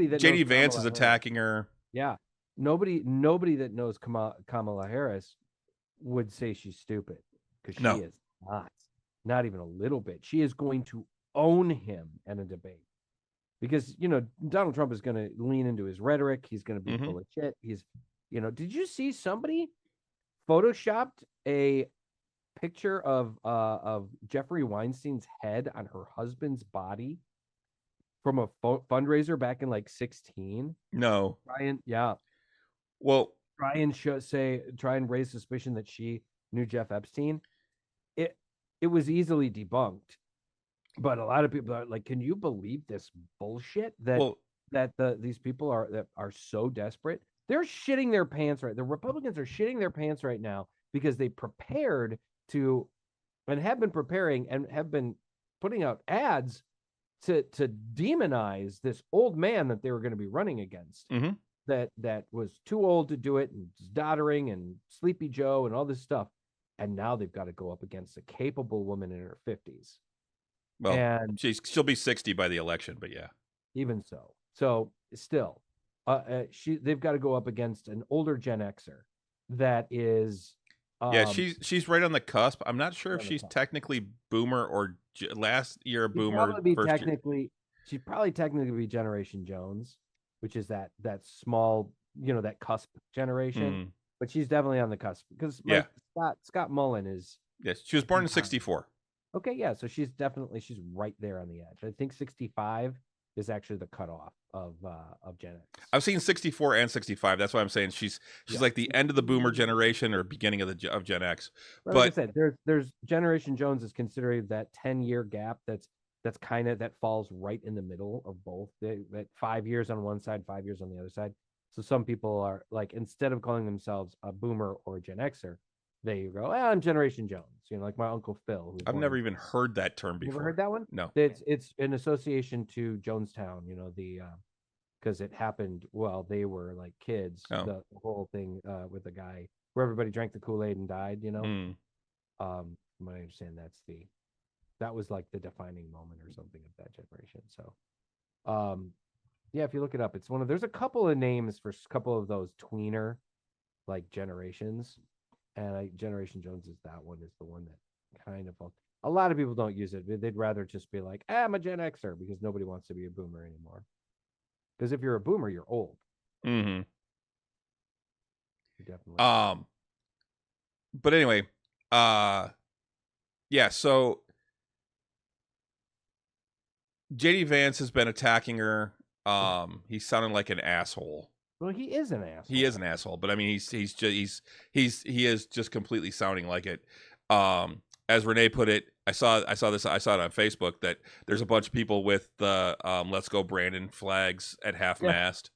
that JD Vance is attacking her. Yeah, nobody that knows Kamala Harris would say she's stupid, because she is not even a little bit. She is going to own him in a debate, because you know Donald Trump is going to lean into his rhetoric. He's going to be full of shit. He's, you know, did you see somebody photoshopped a picture of Jeffrey Weinstein's head on her husband's body from a fundraiser back in like 2016? No. Well, try and raise suspicion that she knew Jeff Epstein. It was easily debunked, but a lot of people are like, can you believe this bullshit that these people are so desperate? They're shitting their pants right. The Republicans are shitting their pants right now because they prepared to, and have been preparing and have been putting out ads to demonize this old man that they were going to be running against, that was too old to do it, and doddering, and Sleepy Joe, and all this stuff. And now they've got to go up against a capable woman in her 50s. Well, and she'll be 60 by the election, but yeah. Even so. So still, they've got to go up against an older Gen Xer that is. Yeah, she's right on the cusp. I'm not sure if she's cusp. technically boomer or last year boomer. She'd probably technically be Generation Jones, which is that small, that cusp generation. But she's definitely on the cusp because like Scott Mullen is. Yes, she was born in 64. Okay, yeah, so she's right there on the edge. I think 65 is actually the cutoff of Gen X. I've seen 64 and 65. That's why I'm saying she's like the end of the boomer generation or beginning of Gen X. But like I said, there's Generation Jones is considering that 10-year gap that's kind of that falls right in the middle of both. That 5 years on one side, 5 years on the other side. So some people are like, instead of calling themselves a boomer or a Gen Xer, they go, I'm Generation Jones. Like my Uncle Phil. I've never even heard that term before. Never heard that one? No. It's an association to Jonestown, because it happened while they were like kids. Oh. The whole thing with the guy where everybody drank the Kool-Aid and died, From what I understand, that was like the defining moment or something of that generation. So yeah, if you look it up, there's a couple of names for a couple of those tweener like generations. And Generation Jones is the one that kind of, a lot of people don't use it. They'd rather just be like, I'm a Gen Xer, because nobody wants to be a boomer anymore. Because if you're a boomer, you're old. Mm-hmm. You're definitely. But anyway, yeah. So JD Vance has been attacking her. He's sounding like an asshole. Well, he is an asshole. He is an asshole, but I mean, he is just completely sounding like it. As Renee put it, I saw it on Facebook that there's a bunch of people with the "Let's Go Brandon" flags at half mast.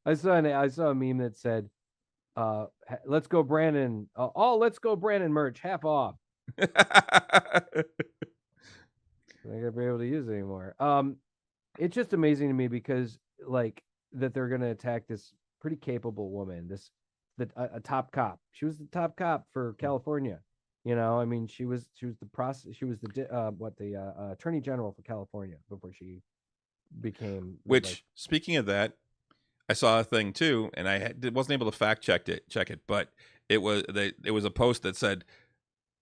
I saw a meme that said, "Let's go Brandon! All Let's Go Brandon merch half off." I'm not gonna be able to use it anymore. It's just amazing to me because like that they're gonna attack this pretty capable woman, a top cop. She was the top cop for California. I mean, she was the attorney general for California before she became. Which, speaking of that, I saw a thing too, and I wasn't able to fact check it, but it was a post that said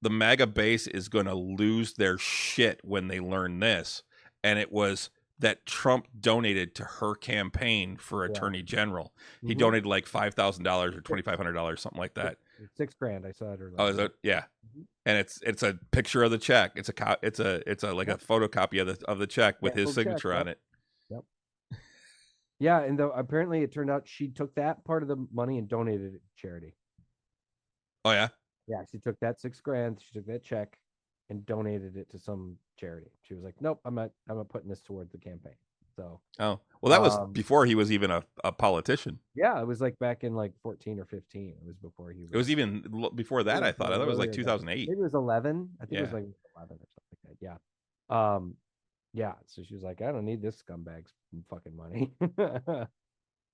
the MAGA base is going to lose their shit when they learn this, and it was that Trump donated to her campaign for attorney general. He donated like $5,000 or $2,500, something like that. $6,000. I saw it earlier. Oh, is it? Yeah. And it's a picture of the check. It's a photocopy of the check with his signature on it. Yep. Yeah, and apparently it turned out she took that part of the money and donated it to charity. Oh yeah. Yeah, she took that $6,000. She took that check and donated it to some charity. She was like, nope, I'm not putting this towards the campaign. So well, that was before he was even a politician. Yeah, it was like back in like 14 or 15. It was before he was. It was even before that. I thought it was like 2008. Maybe it was 11. I think it was like 11 or something like that. Yeah. Yeah. So she was like, I don't need this scumbag's fucking money.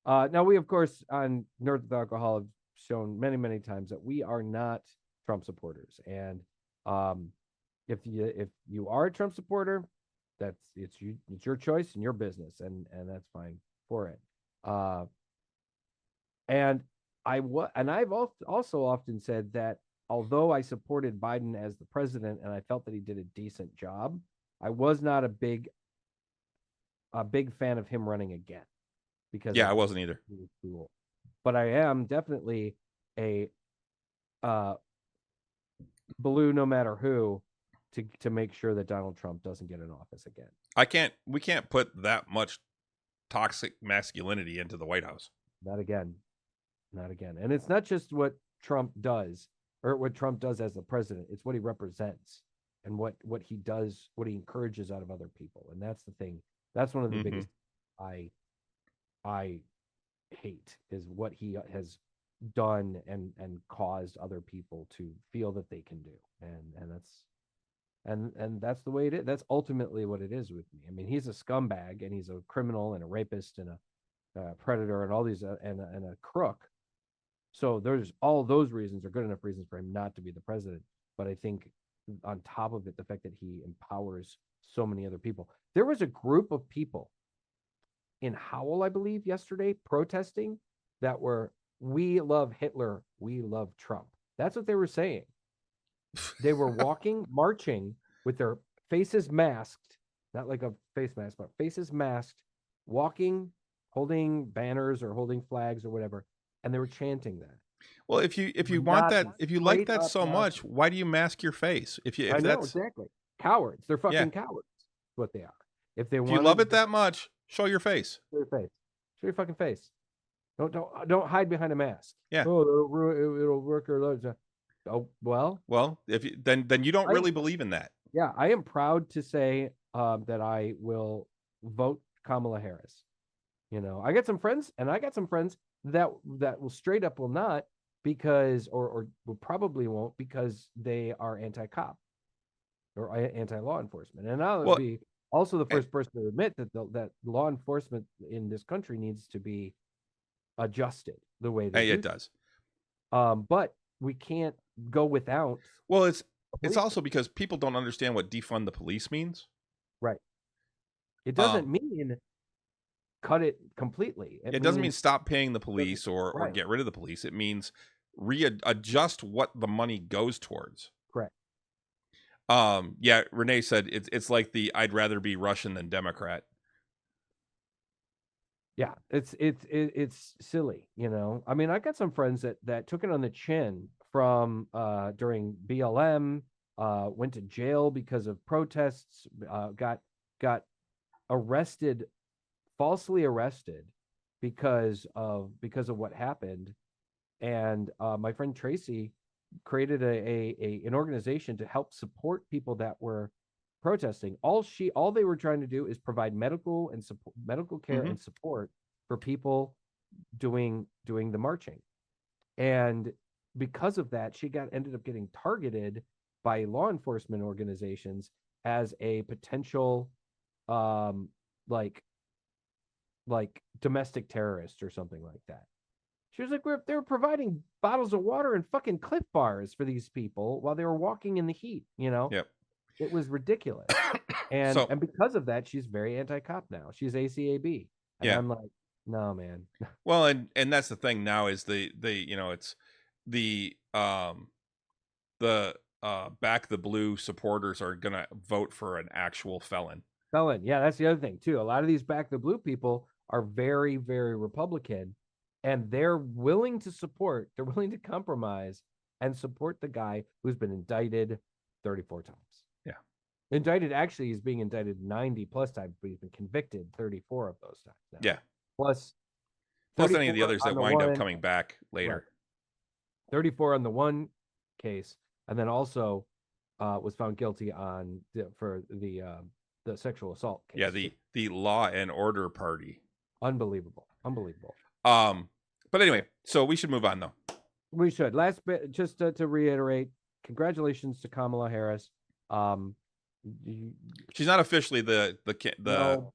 Now we, of course, on Nerds with Alcohol have shown many, many times that we are not Trump supporters. And if you are a Trump supporter, it's your choice and your business, and that's fine for it. And I've also often said that although I supported Biden as the president and I felt that he did a decent job, I was not a big fan of him running again, because I wasn't either. Cool. But I am definitely a blue no matter who to make sure that Donald Trump doesn't get in office again. We can't put that much toxic masculinity into the White House. Not again. And it's not just what Trump does or what Trump does as the president. It's what he represents and what he does, what he encourages out of other people. And that's the thing. That's one of the biggest I hate, is what he has done and caused other people to feel that they can do. And that's the way it is. That's ultimately what it is with me. I mean, he's a scumbag and he's a criminal and a rapist and a predator and all these and a crook. So there's all those reasons are good enough reasons for him not to be the president. But I think on top of it, the fact that he empowers so many other people. There was a group of people in Howell, I believe, yesterday, protesting that were, "We love Hitler, we love Trump." That's what they were saying. They were walking, marching with their faces masked, not like a face mask, but faces masked, walking, holding banners or holding flags or whatever, and they were chanting that. Well, if you want that, if you like that so much, why do you mask your face? If I know, exactly. Cowards. They're fucking cowards. That's what they are. If you love it that much, show your face. Show your face. Show your fucking face. Don't hide behind a mask. Yeah. Oh, it'll work or oh, well. Well, if you, then you don't really believe in that. Yeah, I am proud to say that I will vote Kamala Harris. You know, I got some friends, and I got some friends that will straight up will not, because or will probably won't, because they are anti-cop or anti-law enforcement. And I'll be also the first person to admit that that law enforcement in this country needs to be adjusted the way that it does. But we can't go without. Well, it's also because people don't understand what defund the police means. Right. It doesn't mean cut it completely. It doesn't mean stop paying the police or get rid of the police. It means readjust what the money goes towards. Correct. Yeah, Renee said it's like the I'd rather be Russian than Democrat. Yeah, it's silly, you know. I mean, I got some friends that took it on the chin from during BLM, went to jail because of protests, got arrested, falsely arrested because of what happened. And my friend Tracy created an organization to help support people that were protesting. All they were trying to do is provide medical care and support for people doing the marching. And because of that, she ended up getting targeted by law enforcement organizations as a potential like domestic terrorist or something like that. She was like, they were providing bottles of water and fucking Clif Bars for these people while they were walking in the heat, you know? Yep. It was ridiculous. And because of that, she's very anti-cop now. She's ACAB. And I'm like, no, man. Well, and that's the thing now is the you know, it's the Back the Blue supporters are gonna vote for an actual felon. Yeah, that's the other thing too. A lot of these Back the Blue people are very, very Republican, and they're willing to compromise and support the guy who's been indicted 34 times. Yeah. Indicted, actually, he's being indicted 90 plus times, but he's been convicted 34 of those times now. Yeah. Plus any of the others that wind up coming back later. Right. 34 on the one case, and then also was found guilty for the sexual assault case. Yeah, the Law and Order Party. Unbelievable. But anyway, so we should move on though. We should. Last bit, just to reiterate, congratulations to Kamala Harris. She's not officially the no,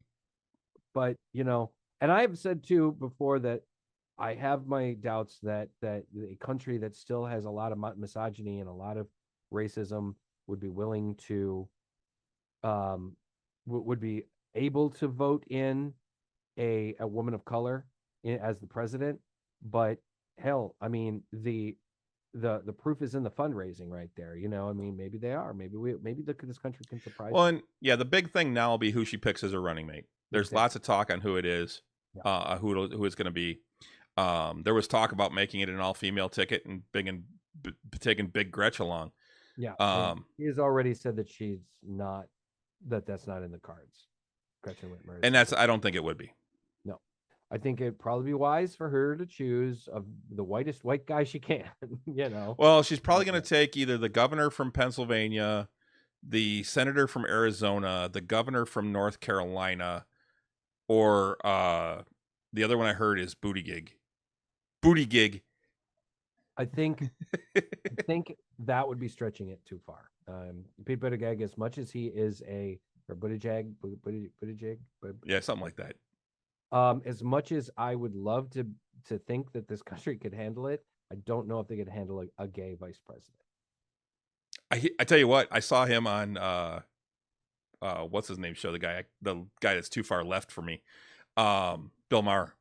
but you know, and I've said too before that I have my doubts that a country that still has a lot of misogyny and a lot of racism would be willing to would be able to vote in a woman of color as the president. But hell, I mean, the proof is in the fundraising right there. You know, I mean, maybe they are. Maybe this country can surprise. Well, and yeah, the big thing now will be who she picks as her running mate. There's lots of talk on who it is, who it's going to be. There was talk about making it an all-female ticket and taking Big Gretch along. Yeah. He has already said that that's not in the cards. Gretchen Whitmer. And I don't think it would be. No. I think it'd probably be wise for her to choose the whitest white guy she can, you know. Well, she's probably going to take either the governor from Pennsylvania, the senator from Arizona, the governor from North Carolina, or the other one I heard is Buttigieg. I think that would be stretching it too far. Pete Buttigieg, as much as he is Buttigieg, yeah, something like that. As much as I would love to think that this country could handle it, I don't know if they could handle a gay vice president. I tell you what, I saw him on what's his name show, the guy that's too far left for me. Bill Maher.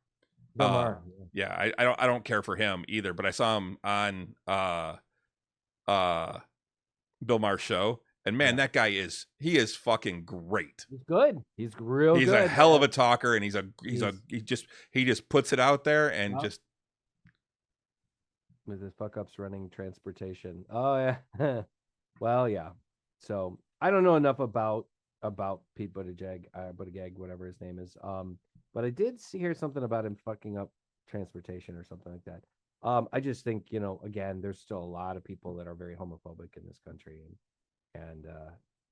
Bill Maher. Yeah, I don't care for him either, but I saw him on Bill Maher's show, and man, that guy he is fucking great. He's good. He's real he's good. He's a hell of a talker, and he just puts it out there and just with his fuck ups running transportation. Oh yeah. Well, yeah. So I don't know enough about Pete Buttigieg, whatever his name is. But I did hear something about him fucking up transportation or something like that. I just think, again, there's still a lot of people that are very homophobic in this country, and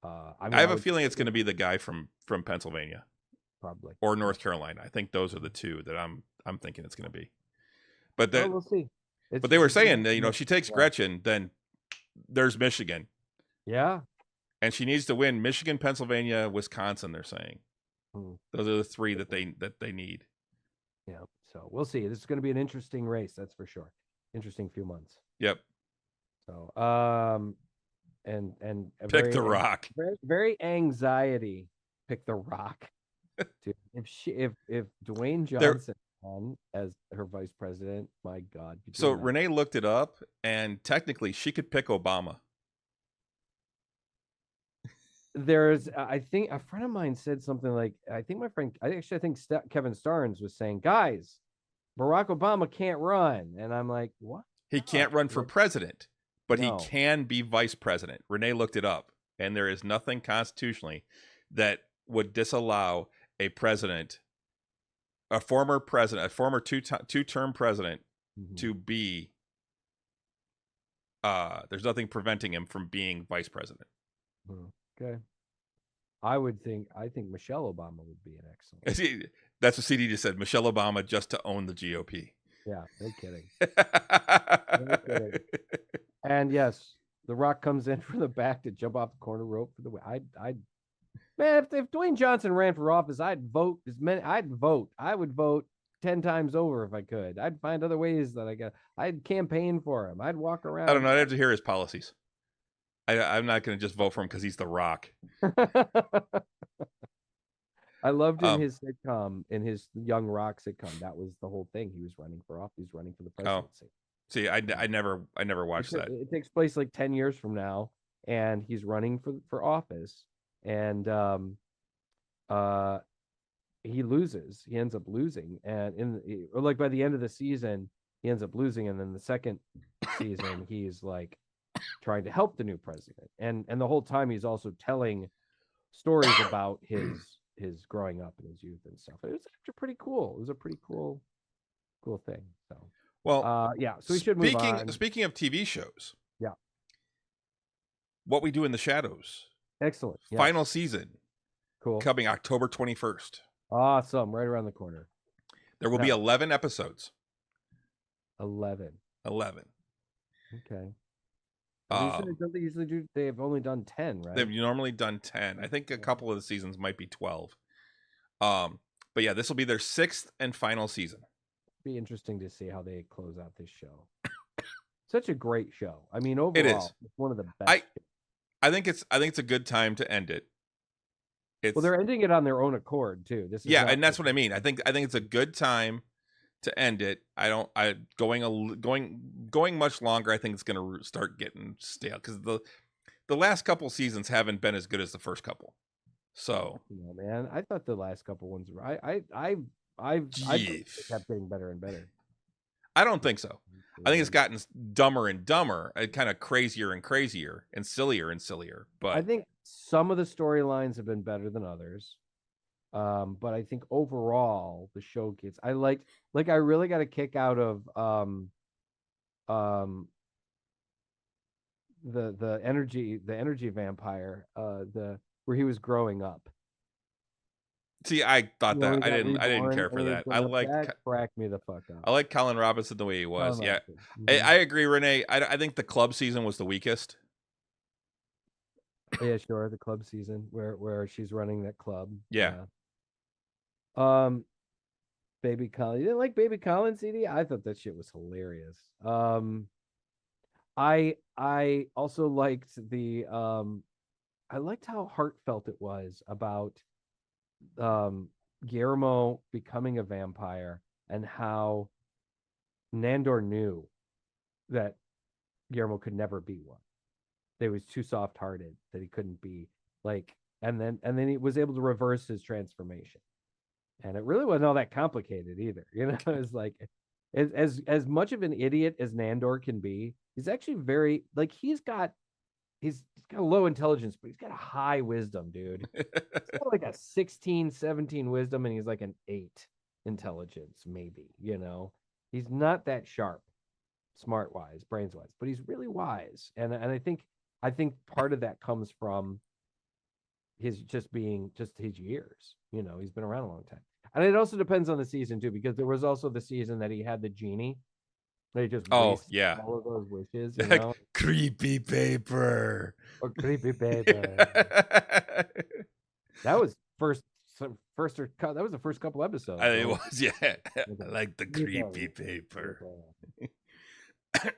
I have a feeling it's going to be the guy from Pennsylvania, probably, or North Carolina. I think those are the two that I'm thinking it's going to be. But we'll see. But they were saying that, if she takes Gretchen, then there's Michigan. Yeah. And she needs to win Michigan, Pennsylvania, Wisconsin, they're saying. Those are the three that they need. Yeah. So we'll see. This is going to be an interesting race, that's for sure. Interesting few months. Yep. So and pick the Rock. Very anxiety. Pick the Rock. Dude, if Dwayne Johnson on as her vice president, my God. So Renee looked it up, and technically she could pick Obama. There's, I think a friend of mine said something like, I think Kevin Starnes was saying, guys, Barack Obama can't run. And I'm like, what? He can't run for president, but he can be vice president. Renee looked it up, and there is nothing constitutionally that would disallow a former two-term president to be, there's nothing preventing him from being vice president. Okay. I think Michelle Obama would be an excellent. That's what CD just said. Michelle Obama just to own the GOP. Yeah, no kidding. No kidding. And yes, The Rock comes in from the back to jump off the corner rope for the win. Man, if Dwayne Johnson ran for office, I'd vote. I would vote 10 times over if I could. I'd find other ways that I'd campaign for him. I'd walk around. I don't know. I'd have to hear his policies. I'm not going to just vote for him because he's The Rock. I loved in his sitcom, in his Young Rock sitcom. That was the whole thing. He was running for office. He's running for the presidency. See, I never watched that. It takes place like 10 years from now, and he's running for office, and he loses. He ends up losing, and by the end of the season, he ends up losing, and then the second season, he's like trying to help the new president, and the whole time he's also telling stories about his growing up and his youth and stuff. It was actually pretty cool. It was a pretty cool thing. So yeah. So we should move on. Speaking of TV shows, yeah. What We Do in the Shadows. Excellent. Yes. Final season. Cool. Coming October 21st. Awesome. Right around the corner. There will be 11 episodes. 11. Okay. Don't they usually do? They've only done 10, right? They've normally done 10. I think a couple of the seasons might be 12. But yeah, this will be their 6th and final season. Be interesting to see how they close out this show. Such a great show. I mean, overall, it's one of the best. I think it's a good time to end it. Well, they're ending it on their own accord too. And that's what I mean. I think it's a good time to end it. Going much longer, I think it's going to start getting stale because the last couple seasons haven't been as good as the first couple. So, man, I thought the last couple ones were. I kept getting better and better. I don't think so. I think it's gotten dumber and dumber, and kind of crazier and crazier, and sillier. But I think some of the storylines have been better than others. But I think overall the show gets. I really got a kick out of the energy vampire, where he was growing up. See, I thought that I didn't care for that. That cracked me the fuck up. I like Colin Robinson the way he was. Yeah, I agree, Renee. I think the club season was the weakest. Yeah, sure. The club season where she's running that club. Yeah. Baby Colin. You didn't like Baby Colin, CD? I thought that shit was hilarious. I also liked I liked how heartfelt it was about Guillermo becoming a vampire and how Nandor knew that Guillermo could never be one. That he was too soft-hearted, that he couldn't be like, and then he was able to reverse his transformation. And it really wasn't all that complicated either. You know, it's like as much of an idiot as Nandor can be, he's actually very like he's got a low intelligence, but he's got a high wisdom, dude. He's got like a 16, 17 wisdom, and he's like an 8 intelligence, maybe, you know. He's not that sharp, smart wise, brains wise, but he's really wise. And I think part of that comes from his just his years. You know, he's been around a long time. And it also depends on the season too, because there was also the season that he had the genie. They just all of those wishes, you know. Creepy paper. Or creepy paper. That was that was the first couple episodes. It was, yeah. Like the creepy paper.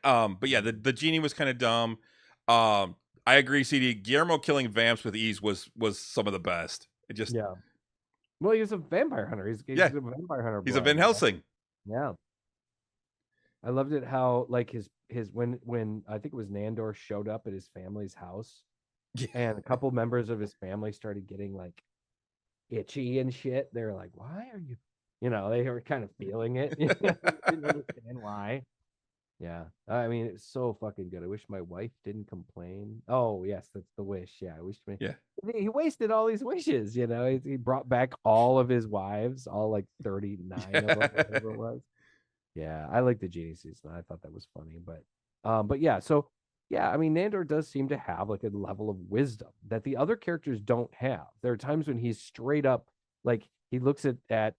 But yeah, the genie was kind of dumb. I agree, CD. Guillermo killing vamps with ease was some of the best. It just Well, he's a vampire hunter. He's a vampire hunter. He's a Van Helsing. Yeah. I loved it how like his when I think it was Nandor showed up at his family's house, and a couple members of his family started getting like itchy and shit. They were like, "Why are you?" You know, they were kind of feeling it. Didn't understand why. Yeah, I mean, it's so fucking good. I wish my wife didn't complain. Oh yes, that's the wish. Yeah, I wish. He wasted all these wishes. You know, he brought back all of his wives, all like 39 of them, whatever it was. Yeah, I like the genie season. I thought that was funny, but yeah. So yeah, I mean, Nandor does seem to have like a level of wisdom that the other characters don't have. There are times when he's straight up like he looks at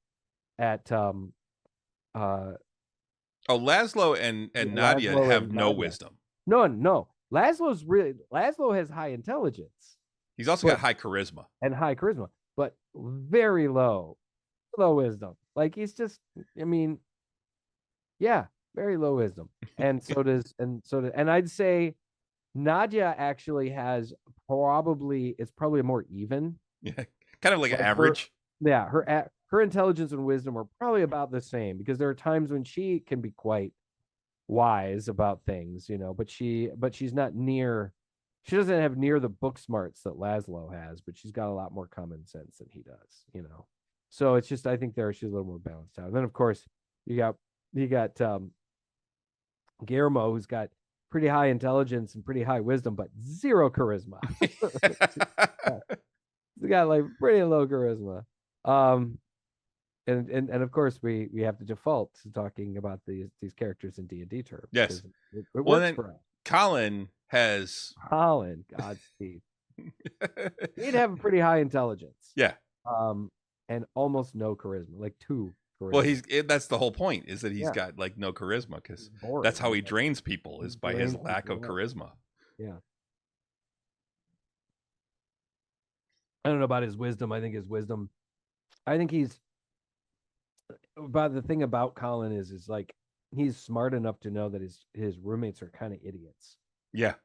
Laszlo and Nadia have no wisdom. No. Laszlo has high intelligence. He's also got high charisma. And high charisma, but very low wisdom. Like he's just, I mean, yeah, very low wisdom. And and I'd say Nadia actually has it's probably more even. Yeah. Kind of like average. Her intelligence and wisdom are probably about the same, because there are times when she can be quite wise about things, you know, but she's not near, she doesn't have near the book smarts that Laszlo has, but she's got a lot more common sense than he does, you know. So it's just, I think she's a little more balanced out. And then of course you got Guillermo, who's got pretty high intelligence and pretty high wisdom, but zero charisma. He's got like pretty low charisma. And of course we have to default to talking about these characters in D&D terms. Yes. It works for us. Colin, Godspeed. He'd have a pretty high intelligence. Yeah. And almost no charisma, like 2 charisma. Well, that's the whole point, is that he's got like no charisma, because that's how he drains people, is by his lack of charisma. Yeah. I don't know about his wisdom. I think the thing about Colin is like he's smart enough to know that his roommates are kind of idiots. Yeah.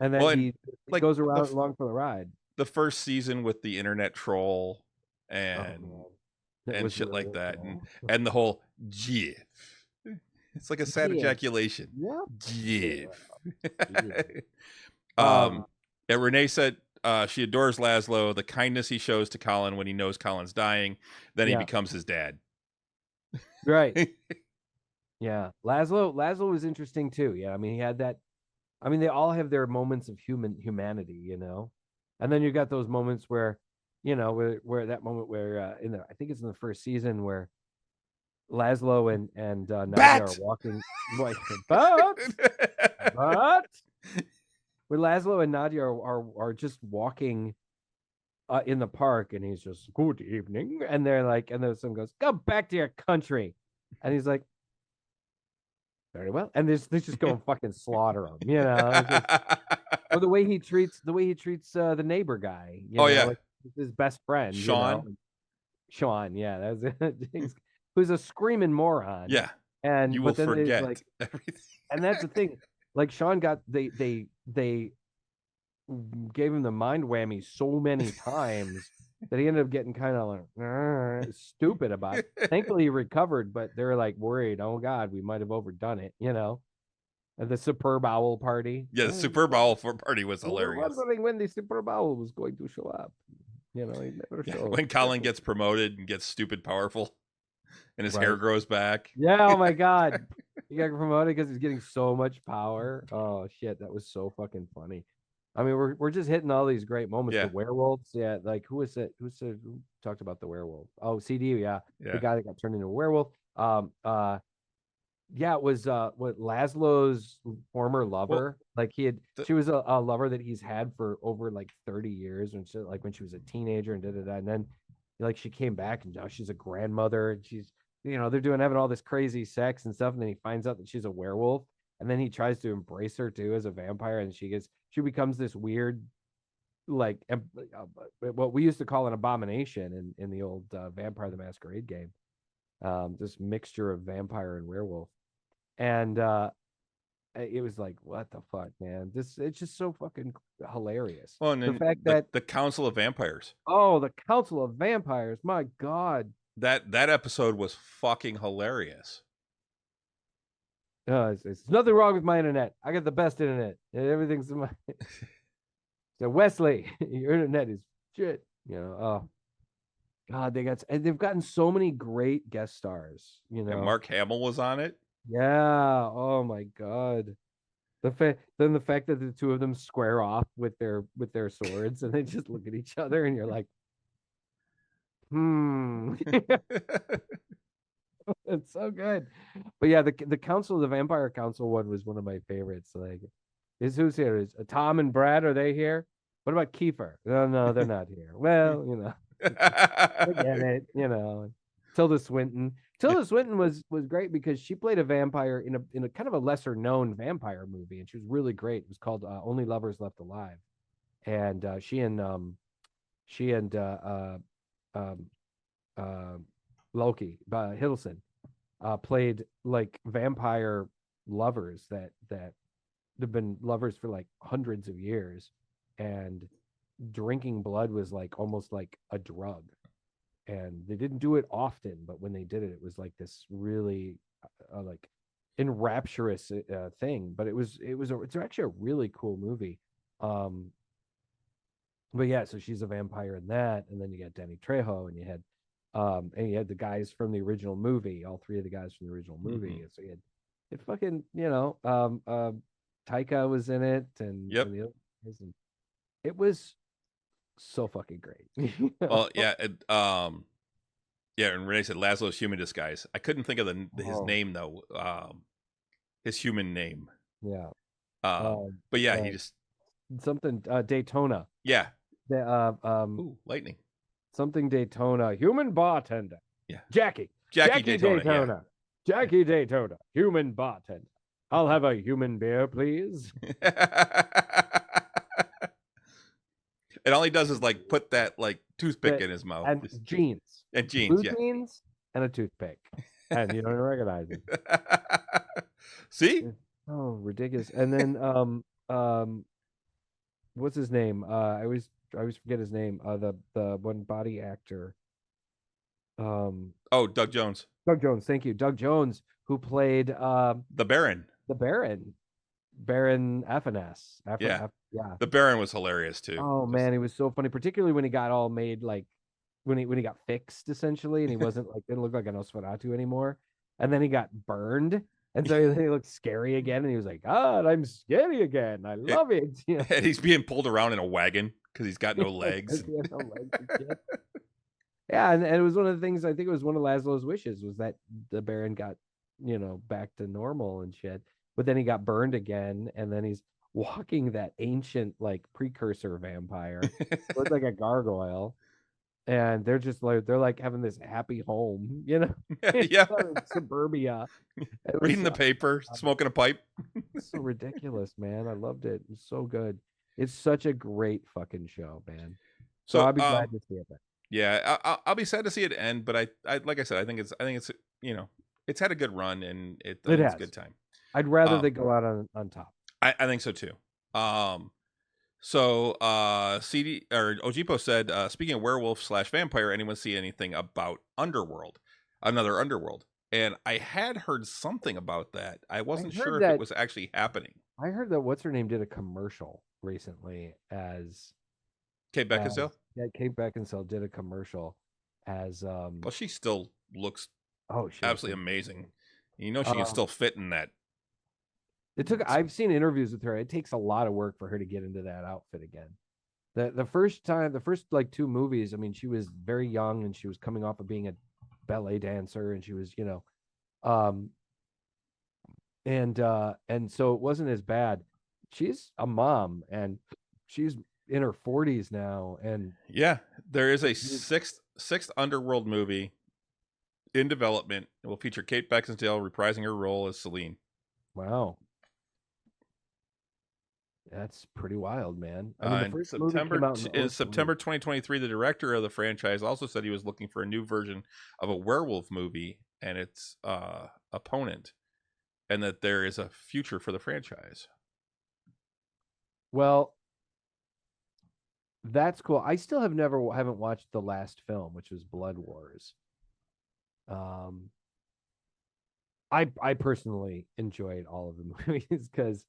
And then he goes along for the ride. The first season with the internet troll and shit like that, and the whole GIF. It's like a sad ejaculation. Yeah. GIF. Renee said she adores Laszlo, the kindness he shows to Colin when he knows Colin's dying, then he becomes his dad. Right. Yeah. Laszlo was interesting too. Yeah. I mean, he had that. I mean, they all have their moments of humanity, you know, and then you got those moments where, you know, where that moment where I think it's in the first season where Laszlo and Nadia are walking, but where Laszlo and Nadia are just walking in the park, and he's just, good evening, and they're like, and then someone goes, go back to your country, and he's like, very well, and they just go and fucking slaughter him, you know. Or the way he treats the neighbor guy, you know, like his best friend, Sean. You know? Sean, yeah, who's a screaming moron. Yeah, and you will forget everything. And that's the thing, like Sean got they gave him the mind whammy so many times that he ended up getting kind of like stupid about it. Thankfully, he recovered, but they were like worried. Oh God, we might have overdone it. At the Superb Owl party. Yeah, the Superb Owl party was hilarious. We were wondering when the Superb Owl was going to show up. He never shows. When Colin gets promoted and gets stupid powerful, and his hair grows back. Yeah. Oh my God, he got promoted because he's getting so much power. Oh shit, that was so fucking funny. I mean, we're just hitting all these great moments. Yeah. The werewolves, yeah. Like who talked about the werewolf? Oh, CD, yeah. The guy that got turned into a werewolf. Yeah, it was what Laszlo's former lover. Well, like she was a lover that he's had for over like 30 years, and so, like when she was a teenager and and then like she came back and now she's a grandmother and she's they're having all this crazy sex and stuff, and then he finds out that she's a werewolf, and then he tries to embrace her too as a vampire, and she becomes this weird like what we used to call an abomination in the old Vampire the Masquerade game. This mixture of vampire and werewolf. And it was like, what the fuck, man? It's just so fucking hilarious. Well, and the fact that the Council of Vampires. Oh, the Council of Vampires, my God. That episode was fucking hilarious. It's nothing wrong with my internet. I got the best internet. Everything's in my So Wesley, your internet is shit. Oh God, they've gotten so many great guest stars. And Mark Hamill was on it. Yeah. Oh my God. The fact that the two of them square off with their swords and they just look at each other and you're like, It's so good. But yeah, the Council of the Vampire Council one was one of my favorites. Like, who's here? Is Tom and Brad, are they here? What about Kiefer? No, they're not here. Well, I get it. Tilda Swinton. Tilda Swinton was great because she played a vampire in a kind of a lesser known vampire movie, and she was really great. It was called Only Lovers Left Alive, and she and Loki Hiddleston played like vampire lovers that have been lovers for like hundreds of years, and drinking blood was like almost like a drug. And they didn't do it often, but when they did it, it was like this really like enrapturous thing. But it's actually a really cool movie. But yeah, so she's a vampire in that, and then you got Danny Trejo, and you had the guys from the original movie, all three of the guys from the original movie. Mm-hmm. So you had fucking Taika was in it, and and it was so fucking great. Well, yeah, and Renee said Laszlo's human disguise. I couldn't think of his name though. His human name. Yeah. But yeah, he just something Daytona. Yeah. Ooh, lightning. Something Daytona. Human bartender. Yeah. Jackie Daytona. Yeah. Jackie Daytona. Human bartender. I'll have a human beer, please. And all he does is like put that like toothpick in his mouth. And jeans. And jeans, blue jeans and a toothpick. And you don't recognize him. See? Oh, ridiculous. And then what's his name? I always forget his name. The one body actor. Doug Jones. Doug Jones, thank you. Doug Jones, who played the Baron. Baron FNS. Yeah. The Baron was hilarious too. Oh man, he was so funny, particularly when he got all made like when he got fixed essentially, and he wasn't like didn't look like a Nosferatu anymore. And then he got burned, and so he looked scary again, and he was like, God, I'm scary again. I love it. And he's being pulled around in a wagon because he's got no legs. Yeah, and it was one of the things, I think it was one of Laszlo's wishes was that the Baron got, back to normal and shit. But then he got burned again, and then he's walking that ancient like precursor vampire. Looks like a gargoyle. And they're just like having this happy home, Yeah. in suburbia. Reading the paper, smoking a pipe. It's so ridiculous, man. I loved it. It's so good. It's such a great fucking show, man. So I'll be glad to see it. Yeah, I'll be sad to see it end, but I like I said, I think it's it's had a good run, and it's a good time. I'd rather they go out on top. I think so too. So, CD or Ojipo said, speaking of werewolf / vampire, anyone see anything about another Underworld? And I had heard something about that. I wasn't sure if it was actually happening. I heard that what's her name did a commercial recently as Kate Beckinsale. Yeah, Kate Beckinsale did a commercial as well, she still looks she absolutely amazing. You know, she can still fit in that. I've seen interviews with her. It takes a lot of work for her to get into that outfit again. The first like 2 movies, I mean, she was very young and she was coming off of being a ballet dancer, and she was, and so it wasn't as bad. She's a mom and she's in her 40s now, and yeah, there is a sixth Underworld movie in development. It will feature Kate Beckinsale reprising her role as Selene. Wow. That's pretty wild, man. I mean, the first September 2023, the director of the franchise also said he was looking for a new version of a werewolf movie and its opponent, and that there is a future for the franchise. Well, that's cool. I still haven't watched the last film, which was Blood Wars. I personally enjoyed all of the movies because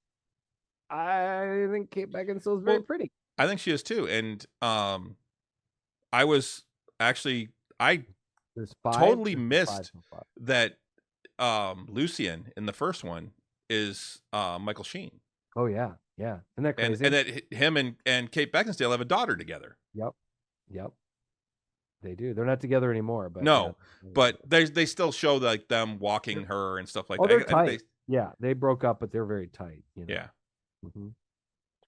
I think Kate Beckinsale is very pretty. I think she is too. And I was actually totally missed that Lucien in the first one is Michael Sheen. Oh yeah, yeah. Isn't that crazy? And that him and Kate Beckinsale have a daughter together. Yep. They do. They're not together anymore, but no, but they still show like them walking her and stuff like that. They're tight. Yeah, they broke up, but they're very tight. You know? Yeah. Mm-hmm.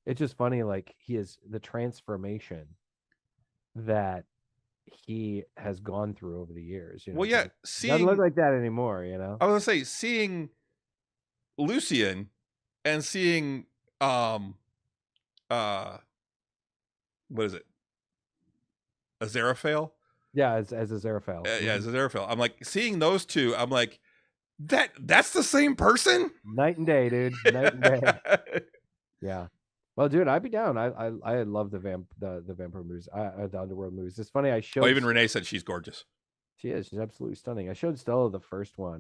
It's just funny, like he is the transformation that he has gone through over the years. You know, well, yeah, like, doesn't look like that anymore. You know, I was gonna say seeing Lucien and seeing what is it, Aziraphale? Yeah, as Aziraphale. Yeah, as Aziraphale. I'm like seeing those two. I'm like that's the same person. Night and day, dude. Night and day. Yeah. Well, dude, I'd be down. I love the vampire movies, the Underworld movies. It's funny. I showed. Oh, even Renee said she's gorgeous. She is. She's absolutely stunning. I showed Stella the first one.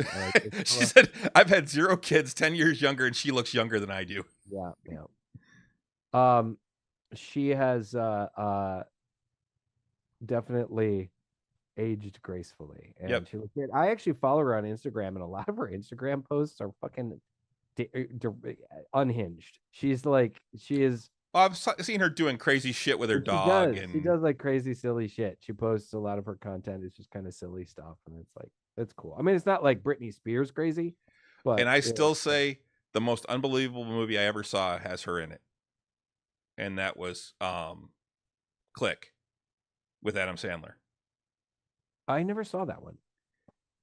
She said, "I've had 0 kids, 10 years younger, and she looks younger than I do." Yeah. She has definitely aged gracefully, and she looks good. I actually follow her on Instagram, and a lot of her Instagram posts are fucking unhinged. She is. Oh, I've seen her doing crazy shit with her dog. She does like crazy silly shit. She posts a lot of her content. It's just kind of silly stuff, and it's like, it's cool. I mean, it's not like Britney Spears crazy, but I still say the most unbelievable movie I ever saw has her in it, and that was Click with Adam Sandler. I never saw that one.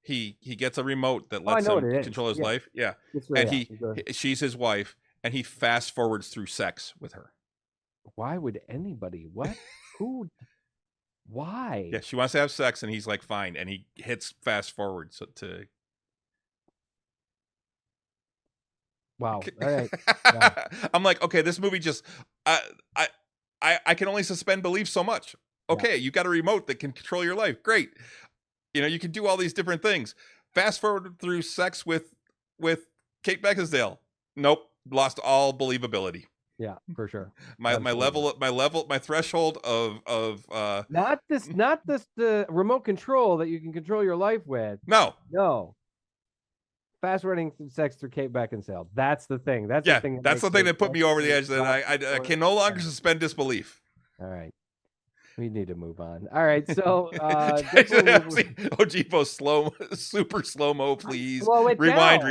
He gets a remote that lets him control his life. Yeah. And she's his wife, and he fast forwards through sex with her. Why would anybody? What? Who? Why? Yeah, she wants to have sex, and he's like, fine. And he hits fast forward to. Wow. All right. Yeah. I'm like, okay, this movie just I can only suspend belief so much. Okay, you got a remote that can control your life. Great. You know, you can do all these different things. Fast forward through sex with Kate Beckinsale. Nope, lost all believability. Yeah, for sure. My threshold of not this the remote control that you can control your life with. No. Fast forwarding sex through Kate Beckinsale. That's the thing. That's the thing. That's the thing that put me over the edge. That I can no longer suspend disbelief. All right. We need to move on. All right, so Ojipo super slow-mo, please. Rewind.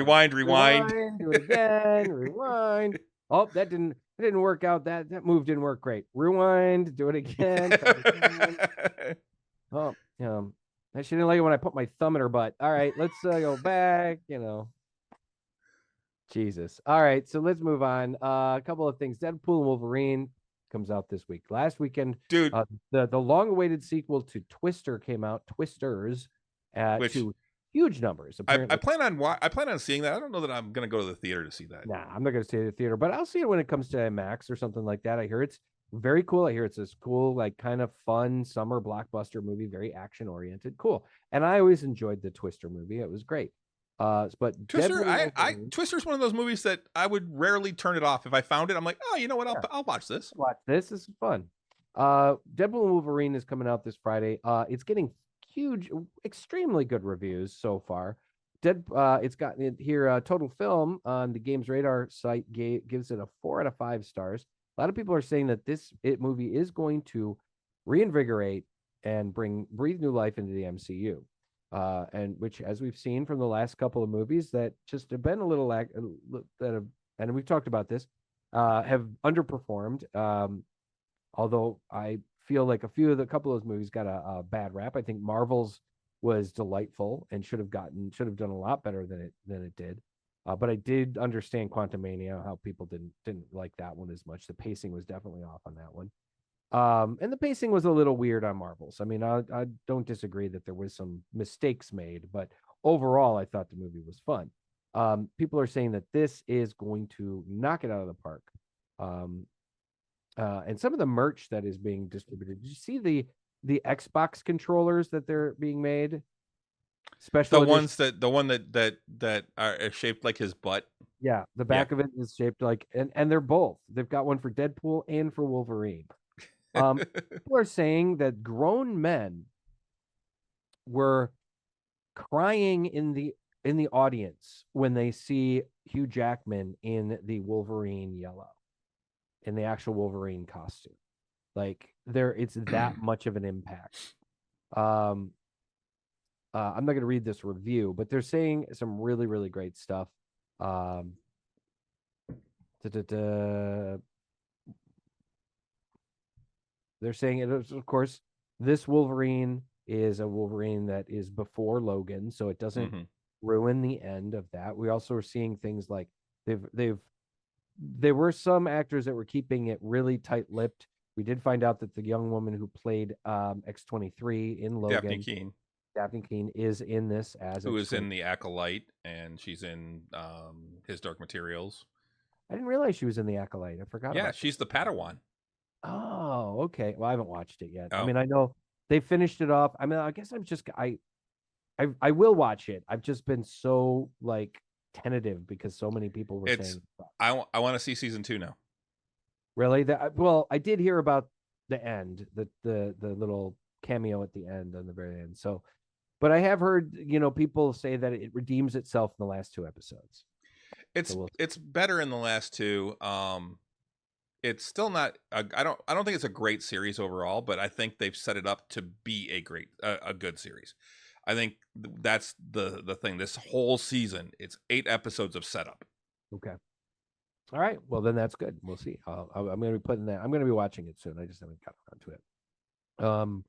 Do it again. Rewind. Oh, that didn't work out. That move didn't work great. Rewind. Do it again. Oh, she didn't like it when I put my thumb in her butt. All right, let's go back. Jesus. All right, so let's move on. A couple of things. Deadpool and Wolverine comes out this week. Last weekend, dude, the long-awaited sequel to Twister came out. Twisters, to huge numbers. I plan on seeing that. I don't know that I'm going to go to the theater to see that. Nah, I'm not going to see it at the theater, but I'll see it when it comes to IMAX or something like that. I hear it's very cool. I hear it's this cool, like kind of fun summer blockbuster movie, very action oriented. Cool. And I always enjoyed the Twister movie. It was great. But Twister, Deadpool Twister's one of those movies that I would rarely turn it off. If I found it, I'm like, oh, you know what? I'll watch this. Watch this. This is fun. Deadpool and Wolverine is coming out this Friday. It's getting huge, extremely good reviews so far. It's gotten it here. Total Film on the Games Radar site gives it a 4 out of 5 stars. A lot of people are saying that this movie is going to reinvigorate and breathe new life into the MCU. And which, as we've seen from the last couple of movies that just have been a little and we've talked about this, have underperformed. Although I feel like a couple of those movies got a bad rap. I think Marvel's was delightful and should have done a lot better than it did. But I did understand Quantumania, how people didn't like that one as much. The pacing was definitely off on that one. And the pacing was a little weird on Marvel's. I mean, I don't disagree that there was some mistakes made, but overall, I thought the movie was fun. People are saying that this is going to knock it out of the park. And some of the merch that is being distributed. Did you see the Xbox controllers that they're being made? The one that are shaped like his butt. Yeah, the back of it is shaped like, and they're both. They've got one for Deadpool and for Wolverine. People are saying that grown men were crying in the audience when they see Hugh Jackman in the Wolverine yellow, in the actual Wolverine costume. Like it's that much of an impact. I'm not going to read this review, but they're saying some really, really great stuff. They're saying it is, of course, this Wolverine is a Wolverine that is before Logan, so it doesn't ruin the end of that. We also are seeing things like there were some actors that were keeping it really tight-lipped. We did find out that the young woman who played X-23 in Logan, Daphne Keane, is in this as who is in the Acolyte, and she's in His Dark Materials. I didn't realize she was in the Acolyte. I forgot. Yeah, she's the Padawan. Oh, okay. Well, I haven't watched it yet. Oh. I mean, I know they finished it off. I mean, I guess I will watch it. I've just been so like tentative because so many people were saying. I want to see season 2 now. Really? Well, I did hear about the end, the little cameo at the end, on the very end. So, but I have heard, people say that it redeems itself in the last 2 episodes. It's better in the last 2. It's still not. I don't think it's a great series overall, but I think they've set it up to be a good series. I think that's the thing. This whole season, it's 8 episodes of setup. Okay. All right. Well, then that's good. We'll see. I'm going to be putting that. I'm going to be watching it soon. I just haven't gotten around to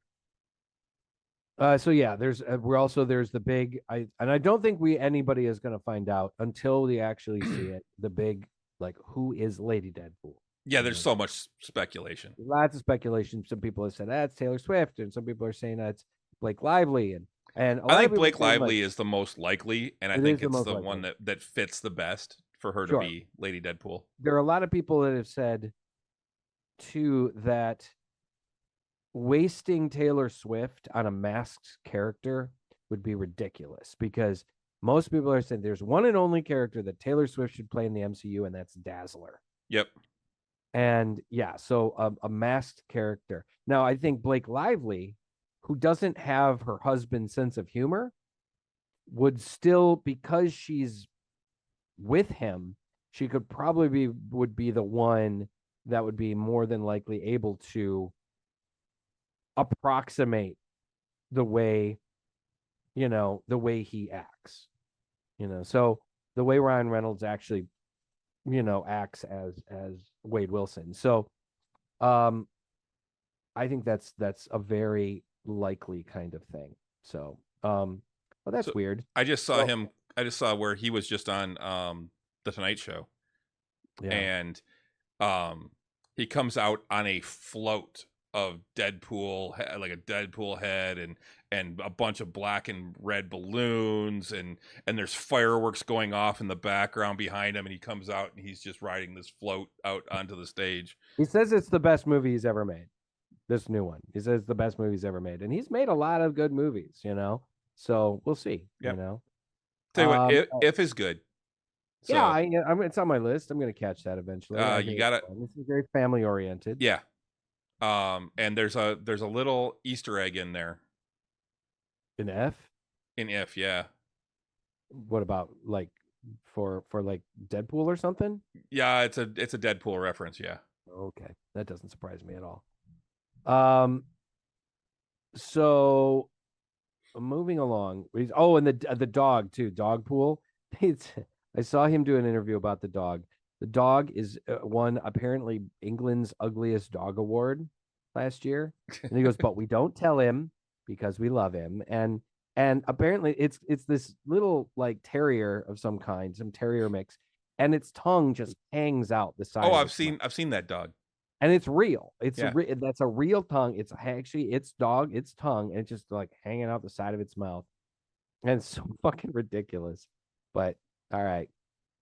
it. So yeah, there's the big. I don't think anybody is going to find out until we actually see it. The big, like, who is Lady Deadpool? Yeah, there's so much speculation. Lots of speculation. Some people have said that's Taylor Swift, and some people are saying that's Blake Lively, and I think Blake Lively is the most likely, and I think it's the one that fits the best for her to be Lady Deadpool. There are a lot of people that have said too that wasting Taylor Swift on a masked character would be ridiculous, because most people are saying there's one and only character that Taylor Swift should play in the MCU, and that's Dazzler. Yep. And yeah, so a masked character. Now, I think Blake Lively, who doesn't have her husband's sense of humor, would still, because she's with him, she could probably would be the one that would be more than likely able to approximate the way he acts. So the way Ryan Reynolds actually acts as Wade Wilson. So I think that's a very likely kind of thing. So well, that's weird. I just saw where he was just on the Tonight Show. Yeah. And he comes out on a float Deadpool, like a Deadpool head, and a bunch of black and red balloons, and there's fireworks going off in the background behind him, and he comes out and he's just riding this float out onto the stage. He says it's the best movie he's ever made. This new one. He says it's the best movie he's ever made. And he's made a lot of good movies, you know? So we'll see, you know? Tell you what, if is good. So, yeah, it's on my list. I'm going to catch that eventually. You got it. This is very family oriented. Yeah. And there's a little Easter egg in there. In F? In F, yeah. What about like for like Deadpool or something? Yeah, it's a Deadpool reference, yeah. Okay. That doesn't surprise me at all. So moving along. And the dog too, Dogpool. I saw him do an interview about the dog. The dog is won apparently England's ugliest dog award last year, and he goes, "But we don't tell him because we love him." And apparently it's this little like terrier of some kind, some terrier mix, and its tongue just hangs out the side. Oh, I've seen that dog, and it's real. That's a real tongue. It's actually its tongue, and it's just like hanging out the side of its mouth, and it's so fucking ridiculous. But all right,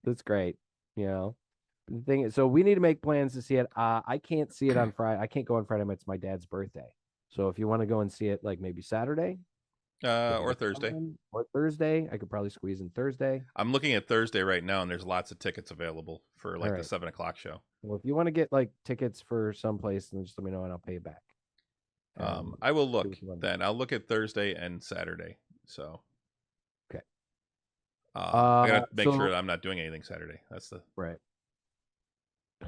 that's great, you know. The thing is, so we need to make plans to see it. I can't see it on Friday. I can't go on Friday. It's my dad's birthday. So if you want to go and see it, like maybe Saturday, or Thursday, I could probably squeeze in Thursday. I'm looking at Thursday right now, and there's lots of tickets available for like the 7:00 show. Well, if you want to get like tickets for someplace, then just let me know and I'll pay you back. I will look then. I'll look at Thursday and Saturday. So okay. I gotta make sure that I'm not doing anything Saturday. That's the right.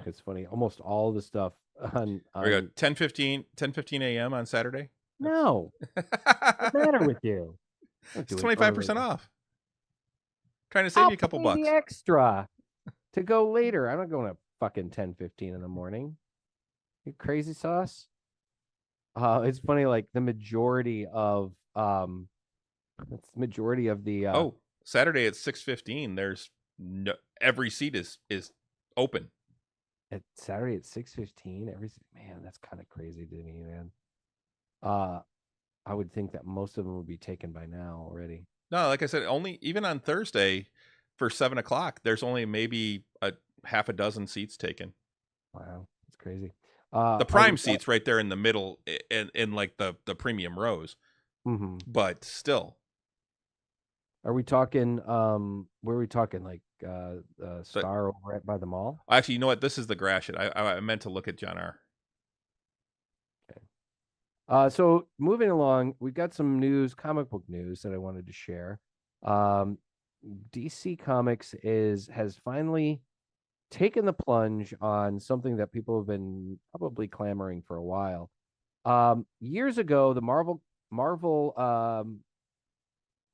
It's funny. Almost all the stuff on we got 10:15 a.m. on Saturday. No, what's the matter with you? It's 25% off. Trying to save you a couple bucks. The extra to go later. I'm not going to fucking 10:15 in the morning. You crazy sauce. It's funny. Like the majority of the Saturday at 6:15. There's every seat is open. At Saturday at 6:15, man, that's kind of crazy to me, man. I would think that most of them would be taken by now already. No, like I said, even on Thursday for 7:00, there's only maybe a half a dozen seats taken. Wow, that's crazy. The prime seats right there in the middle, in like the premium rows. Mm-hmm. But still, are we talking? Where are we talking? Like Star over by the mall? Actually, you know what? This is the Gratiot. I meant to look at John R. Okay. So moving along, we've got some comic book news that I wanted to share. DC Comics has finally taken the plunge on something that people have been probably clamoring for a while. Years ago, the Marvel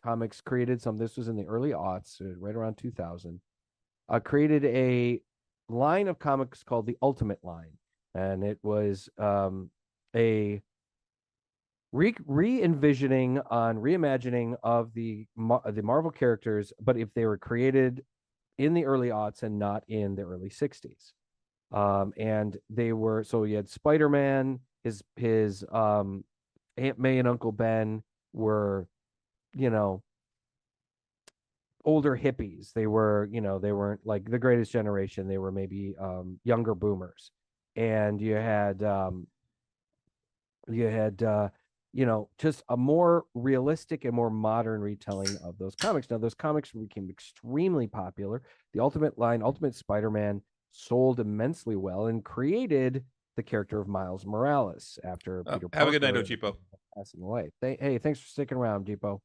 Comics created some. This was in the early aughts, right around 2000. Created a line of comics called the Ultimate line, and it was a reimagining of the Marvel characters, but if they were created in the early aughts and not in the early 60s. And they were, so you had Spider-Man, his Aunt May and Uncle Ben were, older hippies. They were, they weren't like the greatest generation. They were maybe younger boomers. And you had just a more realistic and more modern retelling of those comics. Now, those comics became extremely popular. The Ultimate line, Ultimate Spider-Man, sold immensely well and created the character of Miles Morales after Peter Parker. Have a good night, Ojipo. Passing away. Hey, thanks for sticking around, Jipo.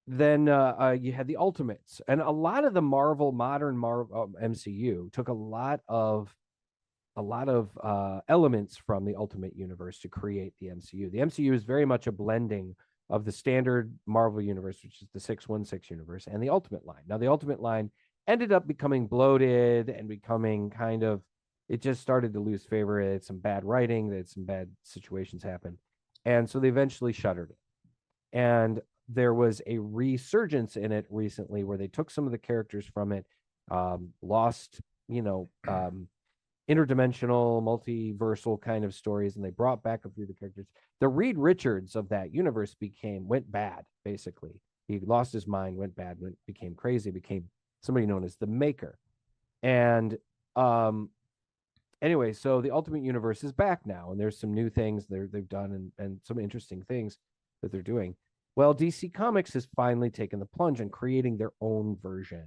Then you had the Ultimates, and a lot of the modern Marvel MCU took a lot of elements from the Ultimate Universe to create the MCU. The MCU is very much a blending of the standard Marvel Universe, which is the 616 universe, and the Ultimate line. Now, the Ultimate line ended up becoming bloated and becoming it just started to lose favor. It had some bad writing, it had some bad situations happen. And so they eventually shuttered it. And there was a resurgence in it recently where they took some of the characters from it, lost, interdimensional, multiversal kind of stories, and they brought back a few of the characters. The Reed Richards of that universe went bad, basically. He lost his mind, went bad, became crazy, became somebody known as the Maker. And anyway, so the Ultimate Universe is back now, and there's some new things they've done and some interesting things that they're doing. Well, DC Comics has finally taken the plunge in creating their own version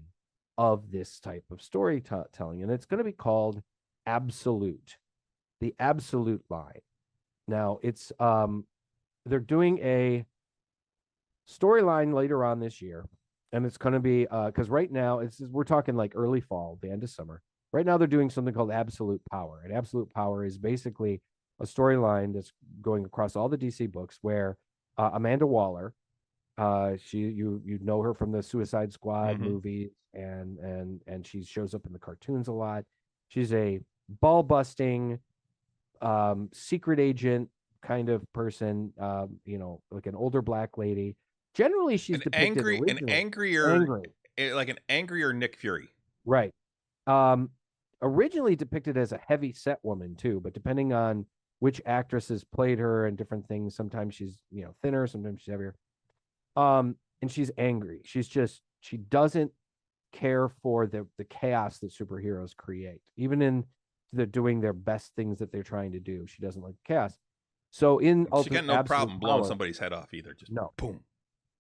of this type of storytelling, and it's going to be called Absolute, the Absolute line. Now, it's they're doing a storyline later on this year, and it's going to be because right now we're talking like early fall, the end of summer. Right now, they're doing something called Absolute Power, and Absolute Power is basically a storyline that's going across all the DC books where Amanda Waller, you know her from the Suicide Squad movies, and she shows up in the cartoons a lot. She's a ball busting, secret agent kind of person, like an older black lady. Generally, she's angry, like an angrier Nick Fury, right? Originally depicted as a heavy set woman too, but depending on which actresses played her and different things, sometimes she's thinner, sometimes she's heavier. And she's angry. She doesn't care for the chaos that superheroes create. Even in they're doing their best things that they're trying to do, she doesn't like chaos. So she got no problem blowing somebody's head off either. Just boom.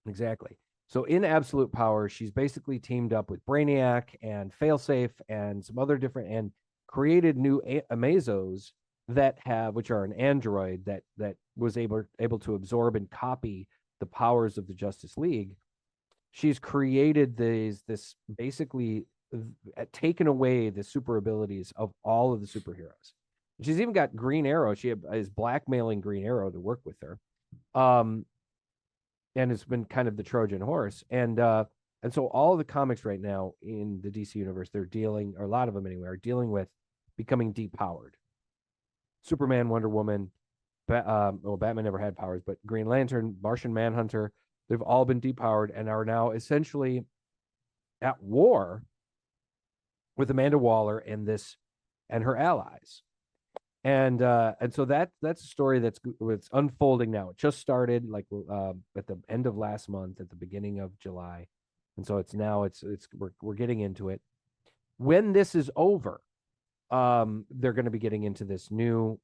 Exactly. So in Absolute Power, she's basically teamed up with Brainiac and Failsafe and some other different and created new Amazos which are an android that was able to absorb and copy the powers of the Justice League. She's created this basically taken away the super abilities of all of the superheroes. She's even got Green Arrow. She is blackmailing Green Arrow to work with her. And it's been kind of the Trojan horse. And so all of the comics right now in the DC universe, they're dealing, or a lot of them anyway, are dealing with becoming depowered. Superman, Wonder Woman, Batman never had powers, but Green Lantern, Martian Manhunter, they've all been depowered and are now essentially at war with Amanda Waller and her allies. And so that's a story that's unfolding now. It just started like at the end of last month, at the beginning of July, and so we're getting into it. When this is over, they're going to be getting into this new.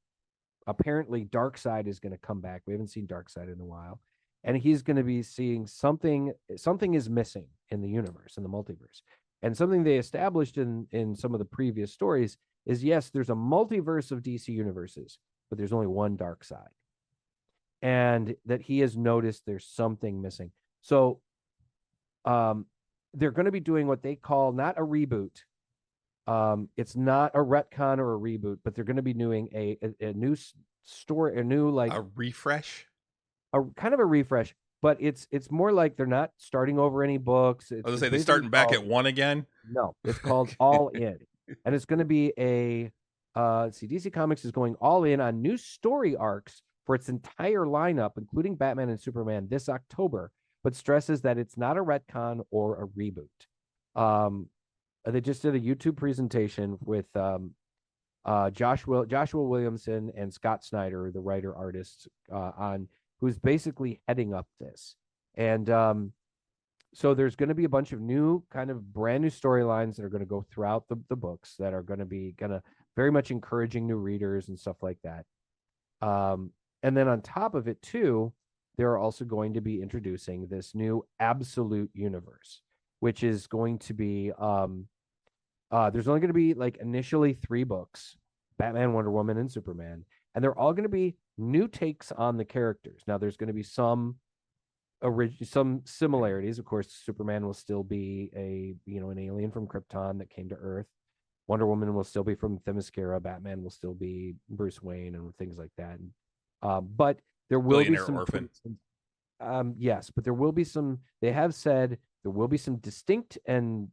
Apparently, Darkseid is going to come back. We haven't seen Darkseid in a while, and he's going to be seeing something. Something is missing in the universe, in the multiverse, and something they established in some of the previous stories is, yes, there's a multiverse of DC universes, but there's only one Darkseid. And that he has noticed there's something missing. So they're going to be doing what they call not a reboot. It's not a retcon or a reboot, but they're going to be doing a new story, a refresh. A kind of a refresh, but it's more like they're not starting over any books. I was going to say, they're starting back at one again? No, it's called All In. And it's going to be let's see, DC Comics is going all in on new story arcs for its entire lineup, including Batman and Superman this October, but stresses that it's not a retcon or a reboot. They just did a YouTube presentation with Joshua Williamson and Scott Snyder, the writer-artist, who's basically heading up this. And so there's going to be a bunch of new kind of brand new storylines that are going to go throughout the books that are going to be very much encouraging new readers and stuff like that. And then on top of it too, they're also going to be introducing this new Absolute universe, which is going to be, there's only going to be like initially 3 books, Batman, Wonder Woman, and Superman. And they're all going to be new takes on the characters. Now there's going to be some similarities. Of course, Superman will still be an alien from Krypton that came to Earth. Wonder Woman will still be from Themyscira. Batman will still be Bruce Wayne and things like that. But there will be some orphan. Yes, but there will be some. They have said there will be some distinct and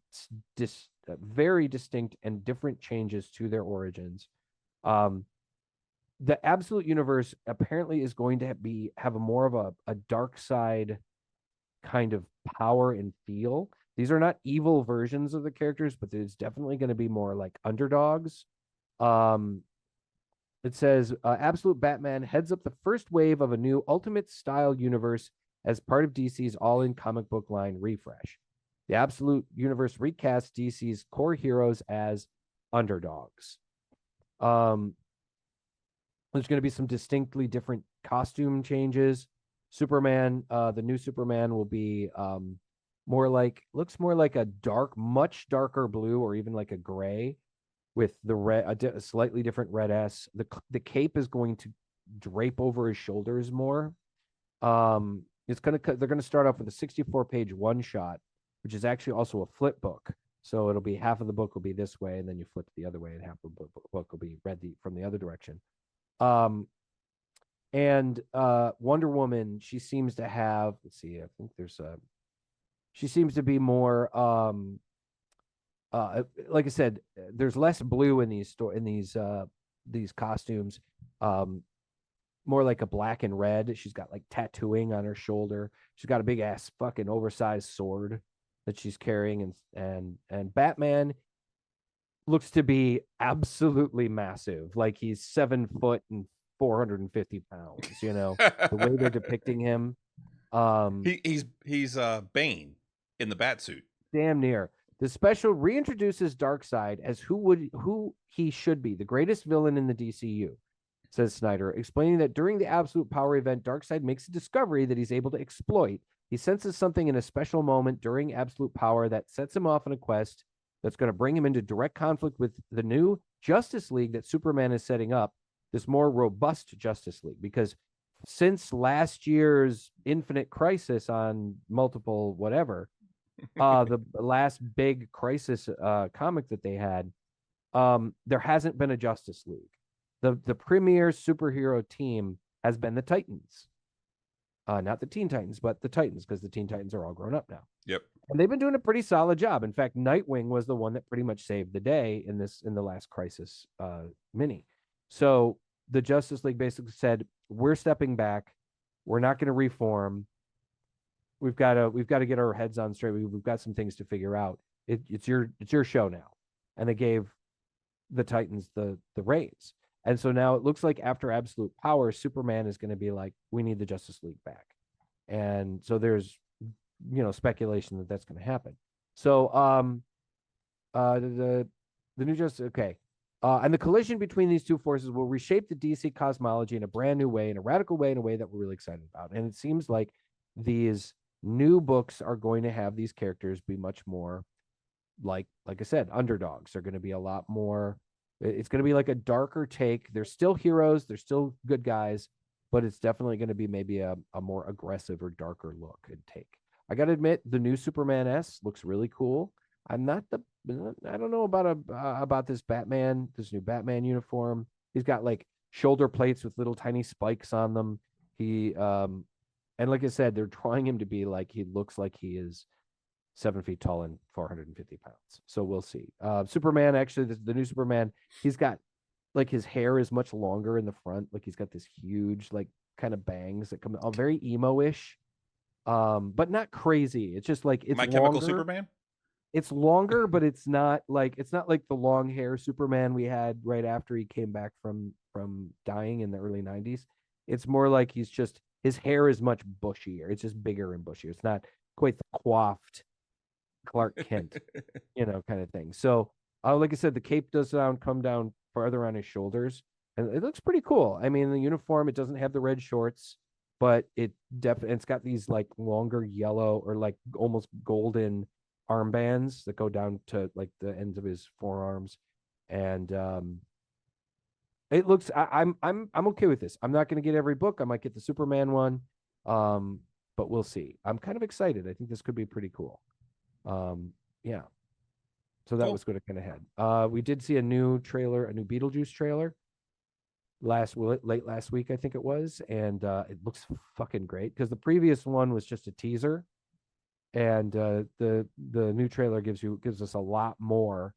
very distinct and different changes to their origins. The Absolute Universe apparently is going to have a more of a dark side kind of power and feel. These are not evil versions of the characters, but there's definitely going to be more like underdogs. It says Absolute Batman heads up the first wave of a new Ultimate style universe as part of DC's all-in comic book line refresh. The Absolute universe recasts DC's core heroes as underdogs. There's going to be some distinctly different costume changes. Superman, the new Superman will be looks more like a much darker blue, or even like a gray, with the red, a slightly different red S. The cape is going to drape over his shoulders more. They're gonna start off with a 64-page one shot, which is actually also a flip book. So it'll be half of the book will be this way, and then you flip it the other way, and half of the book will be read from the other direction. And Wonder Woman, she seems to have, let's see, I think she seems to be more, like I said, there's less blue in these costumes, more like a black and red. She's got like tattooing on her shoulder. She's got a big ass fucking oversized sword that she's carrying, and Batman looks to be absolutely massive. Like he's 7 foot and 450 pounds, the way they're depicting him. He's Bane in the bat suit. Damn near. The special reintroduces Darkseid as who he should be, the greatest villain in the DCU, says Snyder, explaining that during the Absolute Power event, Darkseid makes a discovery that he's able to exploit. He senses something in a special moment during Absolute Power that sets him off on a quest that's going to bring him into direct conflict with the new Justice League that Superman is setting up, this more robust Justice League, because since last year's Infinite Crisis on multiple whatever, the last big Crisis comic that they had, there hasn't been a Justice League. The premier superhero team has been the Titans. Not the Teen Titans, but the Titans, because the Teen Titans are all grown up now. Yep. And they've been doing a pretty solid job. In fact, Nightwing was the one that pretty much saved the day in the last Crisis mini. So the Justice League basically said, we're stepping back. We're not going to reform. We've got to get our heads on straight. We've got some things to figure out. It's your show now. And they gave the Titans the reins. And so now it looks like after Absolute Power, Superman is going to be like, we need the Justice League back. And so there's, speculation that that's going to happen. So the new Justice, okay. And the collision between these two forces will reshape the DC cosmology in a brand new way, in a radical way, in a way that we're really excited about. And it seems like these new books are going to have these characters be much more like I said, underdogs. They're going to be a lot more. It's going to be like a darker take. They're still heroes. They're still good guys, but it's definitely going to be maybe a more aggressive or darker look and take. I got to admit, the new Superman S looks really cool. I don't know about this new Batman uniform. He's got like shoulder plates with little tiny spikes on them. And like I said, they're trying him to be like, he looks like he is 7 feet tall and 450 pounds. So we'll see. Superman, actually, the new Superman, he's got like his hair is much longer in the front. Like he's got this huge, like kind of bangs that come out very emo-ish, but not crazy. It's just like, it's My longer. Chemical Superman? It's longer, but it's not like the long hair Superman we had right after he came back from dying in the early 90s. It's more like his hair is much bushier. It's just bigger and bushier. It's not quite the coiffed Clark Kent, kind of thing. So, like I said, the cape does come down farther on his shoulders, and it looks pretty cool. I mean, the uniform, it doesn't have the red shorts, but it's got these like longer yellow or like almost golden armbands that go down to like the ends of his forearms, and it looks. I'm okay with this. I'm not going to get every book. I might get the Superman one, but we'll see. I'm kind of excited. I think this could be pretty cool. Yeah. So that was going to kind of head. We did see a new Beetlejuice trailer late last week, I think it was, and it looks fucking great because the previous one was just a teaser, and the new trailer gives us a lot more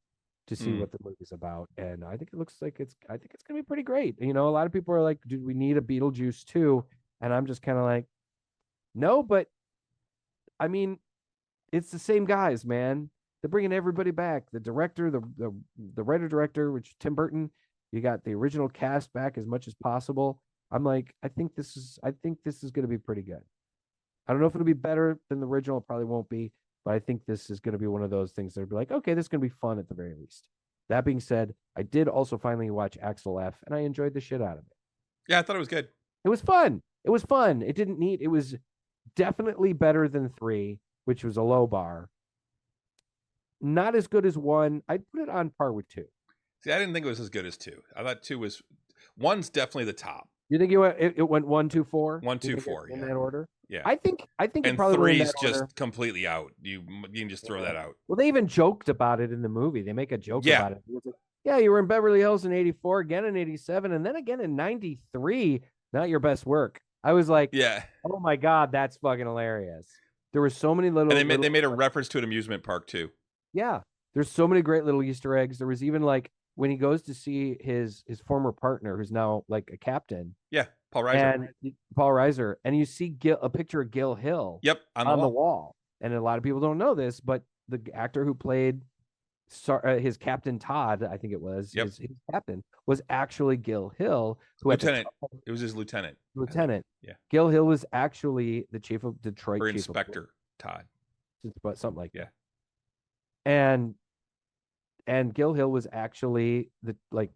to see what the movie's about, and I think it looks like it's gonna be pretty great. A lot of people are like, "Do we need a Beetlejuice 2?" And I'm just kind of like, no, but I mean, it's the same guys, man. They're bringing everybody back. The director, the writer-director, which is Tim Burton, You got the original cast back as much as possible. I'm like, I think this is going to be pretty good. I don't know if it'll be better than the original. It probably won't be, but I think this is going to be one of those things that'll be like, okay, this is going to be fun at the very least. That being said, I did also finally watch Axel F, and I enjoyed the shit out of it. Yeah, I thought it was good. It was fun. It was fun. It was definitely better than 3, which was a low bar. Not as good as 1. I'd put it on par with 2. See, I didn't think it was as good as 2. I thought 1's definitely the top. You think it went 1, 2, 4? 1, 2, 4, in that order? Yeah. I think and it probably 3 is just order. completely out. You can just throw that out. Well, they even joked about it in the movie. They make a joke about it. Yeah, you were in Beverly Hills in 84, again in 87, and then again in 93. Not your best work. I was like, yeah, oh my God, that's fucking hilarious. There were so many little. And they made a reference to an amusement park too. Yeah, there's so many great little Easter eggs. There was even like when he goes to see his former partner, who's now like a captain. Yeah, Paul Reiser. And you see a picture of Gil Hill. Yep, on the wall. And a lot of people don't know this, but the actor who played his Captain Todd, I think it was, his captain, was actually Gil Hill. Lieutenant. It was his lieutenant. Yeah. Gil Hill was actually the chief of Detroit. Or Inspector Todd. Something like that. And Gil Hill was actually the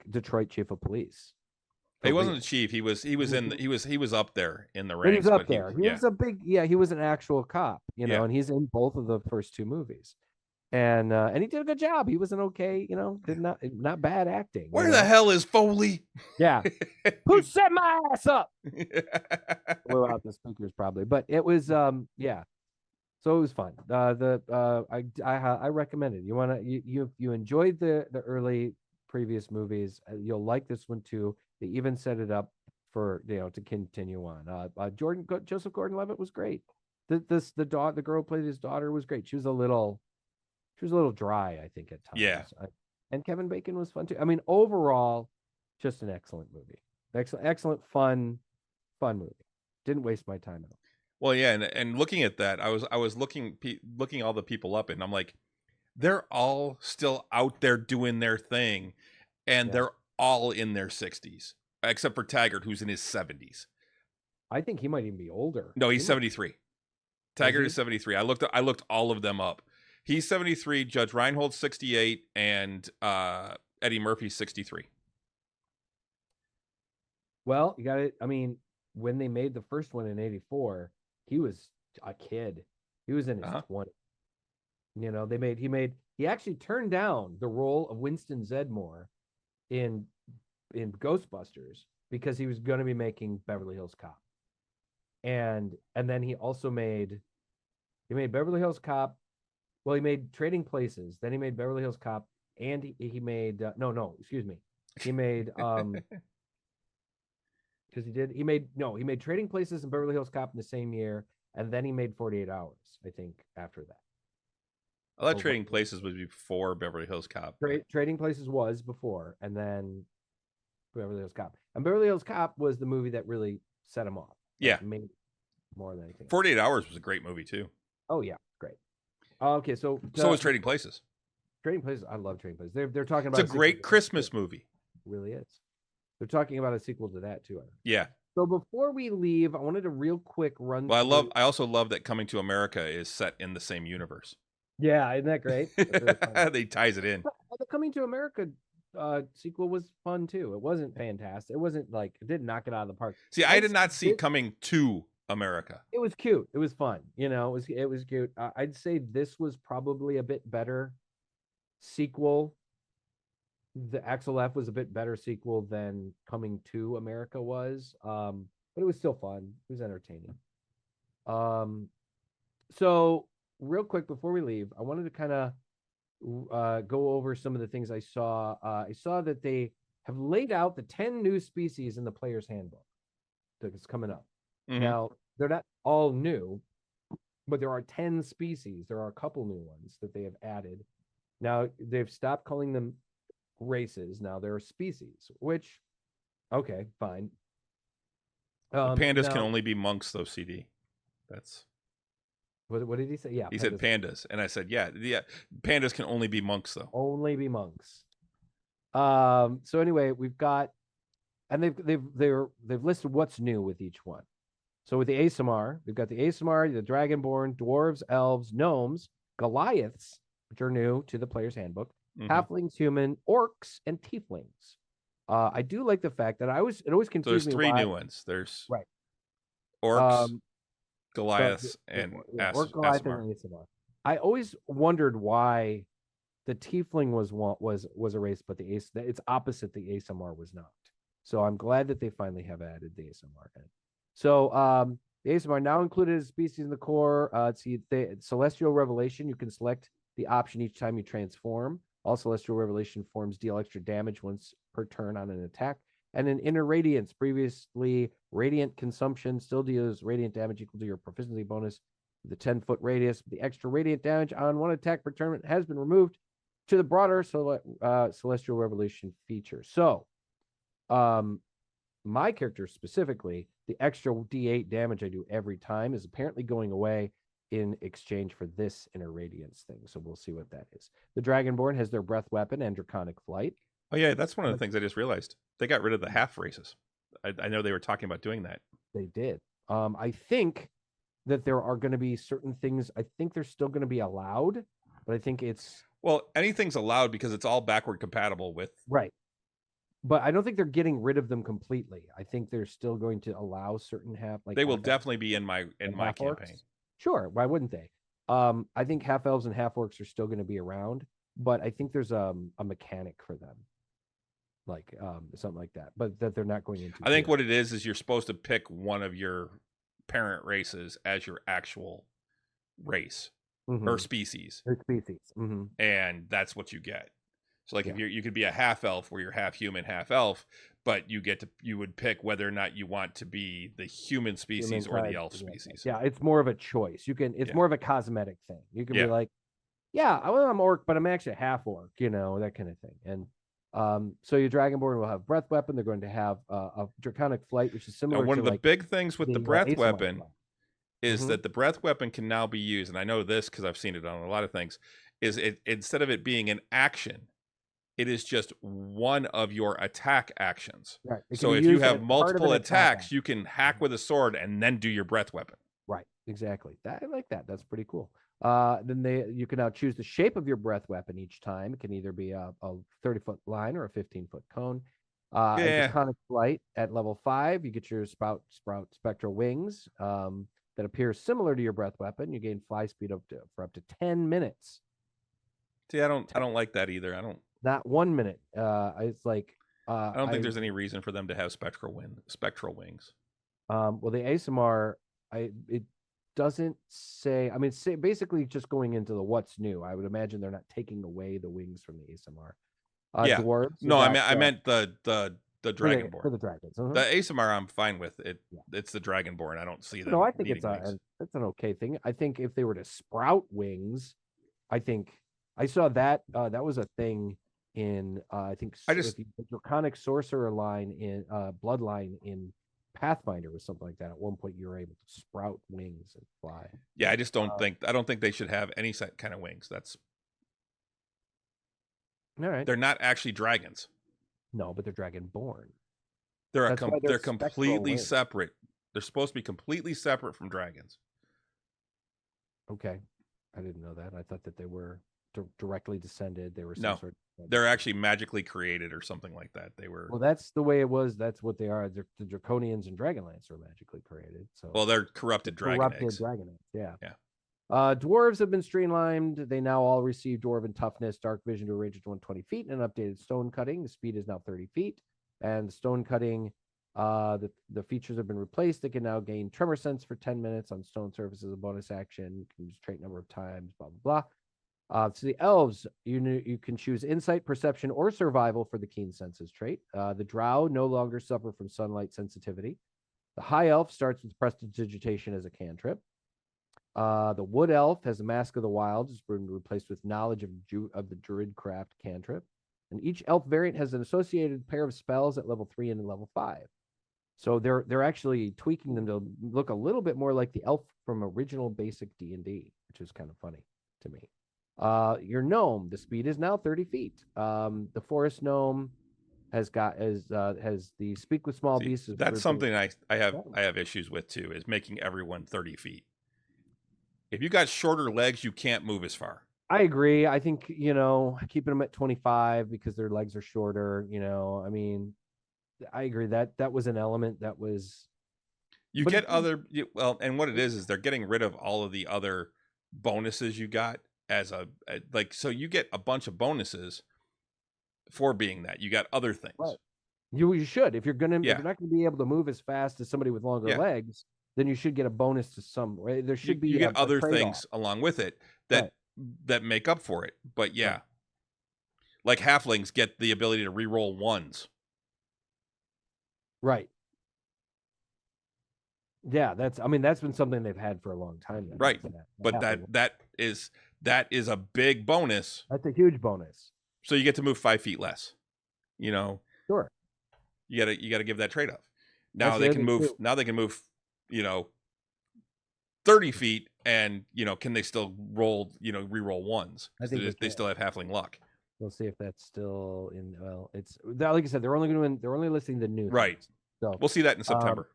Detroit chief of police. He wasn't the chief. He was up there in the ranks. He was up there. He was a big, he was an actual cop, and he's in both of the first 2 movies. And he did a good job. He was an okay, did not bad acting. Where the hell is Foley? Yeah. Who set my ass up? Blew out the speakers probably. But it was yeah. So it was fun. I recommend it. You enjoyed the early previous movies. You'll like this one too. They even set it up for to continue on. Joseph Gordon-Levitt was great. The girl who played his daughter was great. She was a little dry, I think, at times. Yeah. And Kevin Bacon was fun too. I mean, overall, just an excellent movie. Excellent fun movie. Didn't waste my time at all. Well, yeah, and looking at that, I was looking all the people up, and I'm like, they're all still out there doing their thing, and they're all in their 60s, except for Taggart, who's in his 70s. I think he might even be older. No, he's 73. Taggart is 73. I looked all of them up. He's 73. Judge Reinhold's 68, and Eddie Murphy's 63. Well, you got it. I mean, when they made the first one in 84. He was a kid. He was in his 20s. He actually turned down the role of Winston Zeddemore in Ghostbusters because he was going to be making Beverly Hills Cop. And then he also made Beverly Hills Cop. Well, he made Trading Places. Then he made Beverly Hills Cop, and he made excuse me. He made because he made Trading Places and Beverly Hills Cop in the same year, and then he made 48 Hours, I think, after that. I thought Trading Places was before Beverly Hills Cop. Trading Places was before, and then Beverly Hills Cop. And Beverly Hills Cop was the movie that really set him off. Yeah. Made more than anything. 48 Hours was a great movie, too. Oh, yeah. Great. Okay, so was Trading Places. Trading Places, I love Trading Places. They're talking about it's a great Christmas movie. It really is. They're talking about a sequel to that too. Yeah. So before we leave, I wanted a real quick run. Well, I also love that Coming to America is set in the same universe. Yeah, isn't that great? They ties it in. The Coming to America sequel was fun too. It wasn't fantastic. It wasn't like it didn't knock it out of the park. See, I did not see Coming to America. It was cute. It was fun. It was cute. I'd say this was probably a bit better sequel. The Axel F was a bit better sequel than Coming to America was, but it was still fun. It was entertaining. So real quick before we leave, I wanted to kind of go over some of the things I saw. I saw that they have laid out the 10 new species in the player's handbook that's coming up. Mm-hmm. Now, they're not all new, but there are 10 species. There are a couple new ones that they have added. Now, they've stopped calling them races. Now there are species, which, okay, fine. Pandas can only be monks, though, CD. That's... What did he say? Yeah, he said pandas. And I said, yeah, pandas can only be monks, though. Only be monks. So anyway, we've got, and they've listed what's new with each one. So with the Aasimar, we've got the Aasimar, the Dragonborn, Dwarves, Elves, Gnomes, Goliaths, which are new to the player's handbook, Halflings, Human, Orcs, and Tieflings. I do like the fact that it always confused me. So there's three new ones. There's right. Orcs, Goliaths, and Orc, Goliath, and Aasimar. I always wondered why the Tiefling was erased, but it's opposite. The Aasimar was not. So I'm glad that they finally have added the Aasimar in. So the Aasimar now included as species in the core. Celestial Revelation. You can select the option each time you transform. All Celestial Revelation forms deal extra damage once per turn on an attack. And an Inner Radiance, previously Radiant Consumption, still deals radiant damage equal to your proficiency bonus with a 10-foot radius. The extra radiant damage on one attack per turn has been removed to the broader Celestial Revelation feature. So, my character specifically, the extra D8 damage I do every time is apparently going away in exchange for this Inner Radiance thing. So we'll see what that is. The Dragonborn has their breath weapon and Draconic Flight. Oh yeah, that's one of the things I just realized. They got rid of the half races. I know they were talking about doing that. They did. I think that there are going to be certain things. I think they're still going to be allowed, but I think it's anything's allowed because it's all backward compatible with right. But I don't think they're getting rid of them completely. I think they're still going to allow certain they will definitely be in my campaign. Orcs. Sure, why wouldn't they? I think half elves and half orcs are still going to be around, but I think there's a mechanic for them, like something like that. But that they're not going into. I think what it is you're supposed to pick one of your parent races as your actual race or species. And that's what you get. So like if you could be a half elf where you're half human, half elf, but you would pick whether or not you want to be the human species or the elf species. Yeah, it's more of a choice. It's more of a cosmetic thing. You can be like, I'm orc, but I'm actually a half orc, that kind of thing. And so your Dragonborn will have breath weapon. They're going to have a Draconic Flight, which is similar. Now, one of the big things with the breath weapon is Mm-hmm. that the breath weapon can now be used, and I know this because I've seen it on a lot of things, is it instead of it being an action, it is just one of your attack actions. Right. So if you have multiple attacks, you can hack with a sword and then do your breath weapon. Right. Exactly. I like that. That's pretty cool. Then you can now choose the shape of your breath weapon each time. It can either be a 30-foot line or a 15-foot cone. Draconic Flight at level 5, you get your sprout spectral wings that appear similar to your breath weapon. You gain fly speed for up to 10 minutes. See, I don't like that either. I don't. Not 1 minute. It's like I don't think there's any reason for them to have spectral wings. Well, the Aasimar, it doesn't say. I mean, basically just going into the what's new. I would imagine they're not taking away the wings from the Aasimar. Dwarves. No, I meant the Dragonborn. For the dragons. The Aasimar, I'm fine with it. Yeah. It's the Dragonborn. I don't see that. No, I think it's an okay thing. I think if they were to sprout wings, I think I saw that that was a thing in the Draconic Sorcerer line in Bloodline in Pathfinder or something like that. At one point, you were able to sprout wings and fly. Yeah, I just don't think they should have any kind of wings. That's all right. They're not actually dragons. No, but they're Dragonborn. They're completely separate. They're supposed to be completely separate from dragons. Okay, I didn't know that. I thought that they were directly descended. They were they're actually magically created or something like that. They were. Well, that's the way it was. That's what they are. The Draconians and Dragonlance are magically created. So they're corrupted dragon eggs. Yeah. Dwarves have been streamlined. They now all receive Dwarven Toughness, Dark Vision to a range of 120 feet, and an updated Stone Cutting. The speed is now 30 feet. And Stone Cutting, the features have been replaced. They can now gain Tremor Sense for 10 minutes on stone surfaces, a bonus action. You can use trait number of times, blah, blah, blah. So the Elves, you can choose Insight, Perception, or Survival for the Keen Senses trait. The Drow no longer suffer from sunlight sensitivity. The High Elf starts with Prestidigitation as a cantrip. The Wood Elf has a Mask of the Wilds. It's been replaced with Knowledge of the Druidcraft cantrip. And each elf variant has an associated pair of spells at level 3 and level 5. So they're actually tweaking them to look a little bit more like the elf from original basic D&D, which is kind of funny to me. Your gnome, the speed is now 30 feet. The forest gnome has the speak with small beasts. That's something I have issues with too, is making everyone 30 feet. If you got shorter legs, you can't move as far. I agree. I think, keeping them at 25 because their legs are shorter, I mean, I agree that was an element that was. You get and what it is they're getting rid of all of the other bonuses you got so you get a bunch of bonuses for being that. You got other things. Right. You should. If you're not gonna be able to move as fast as somebody with longer legs, then you should get a bonus to some. Right? There should be you get other things along with it that make up for it. But like halflings get the ability to re-roll ones. Right. Yeah, that's been something they've had for a long time now. Right. But that is a big bonus. That's a huge bonus. So you get to move 5 feet less. Sure. You gotta give that trade off. Now they can move. Now they can move. 30 feet, and can they still roll? Re-roll ones. I think they still have halfling luck. We'll see if that's still in. Well, it's like I said, they're only listing the new. Right. Things. So we'll see that in September.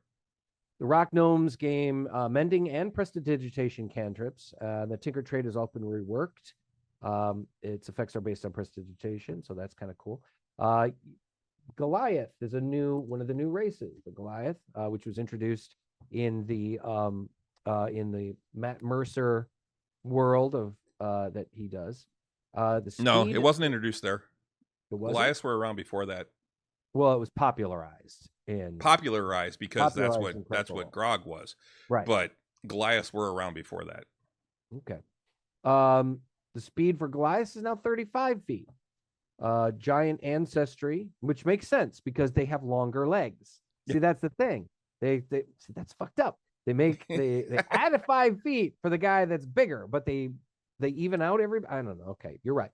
The Rock Gnomes game, mending and prestidigitation cantrips. The Tinker trait has all been reworked. Its effects are based on prestidigitation, so that's kind of cool. Goliath is one of the new races. The Goliath, which was introduced in the Matt Mercer world of that he does. No, it wasn't introduced there. Goliaths were around before that. Well, it was popularized because that's what Grog was. Right. But Goliaths were around before that. Okay. The speed for Goliaths is now 35 feet. Giant ancestry, which makes sense because they have longer legs. See, that's the thing. They see, that's fucked up. They add 5 feet for the guy that's bigger, but they even out I don't know. Okay, you're right.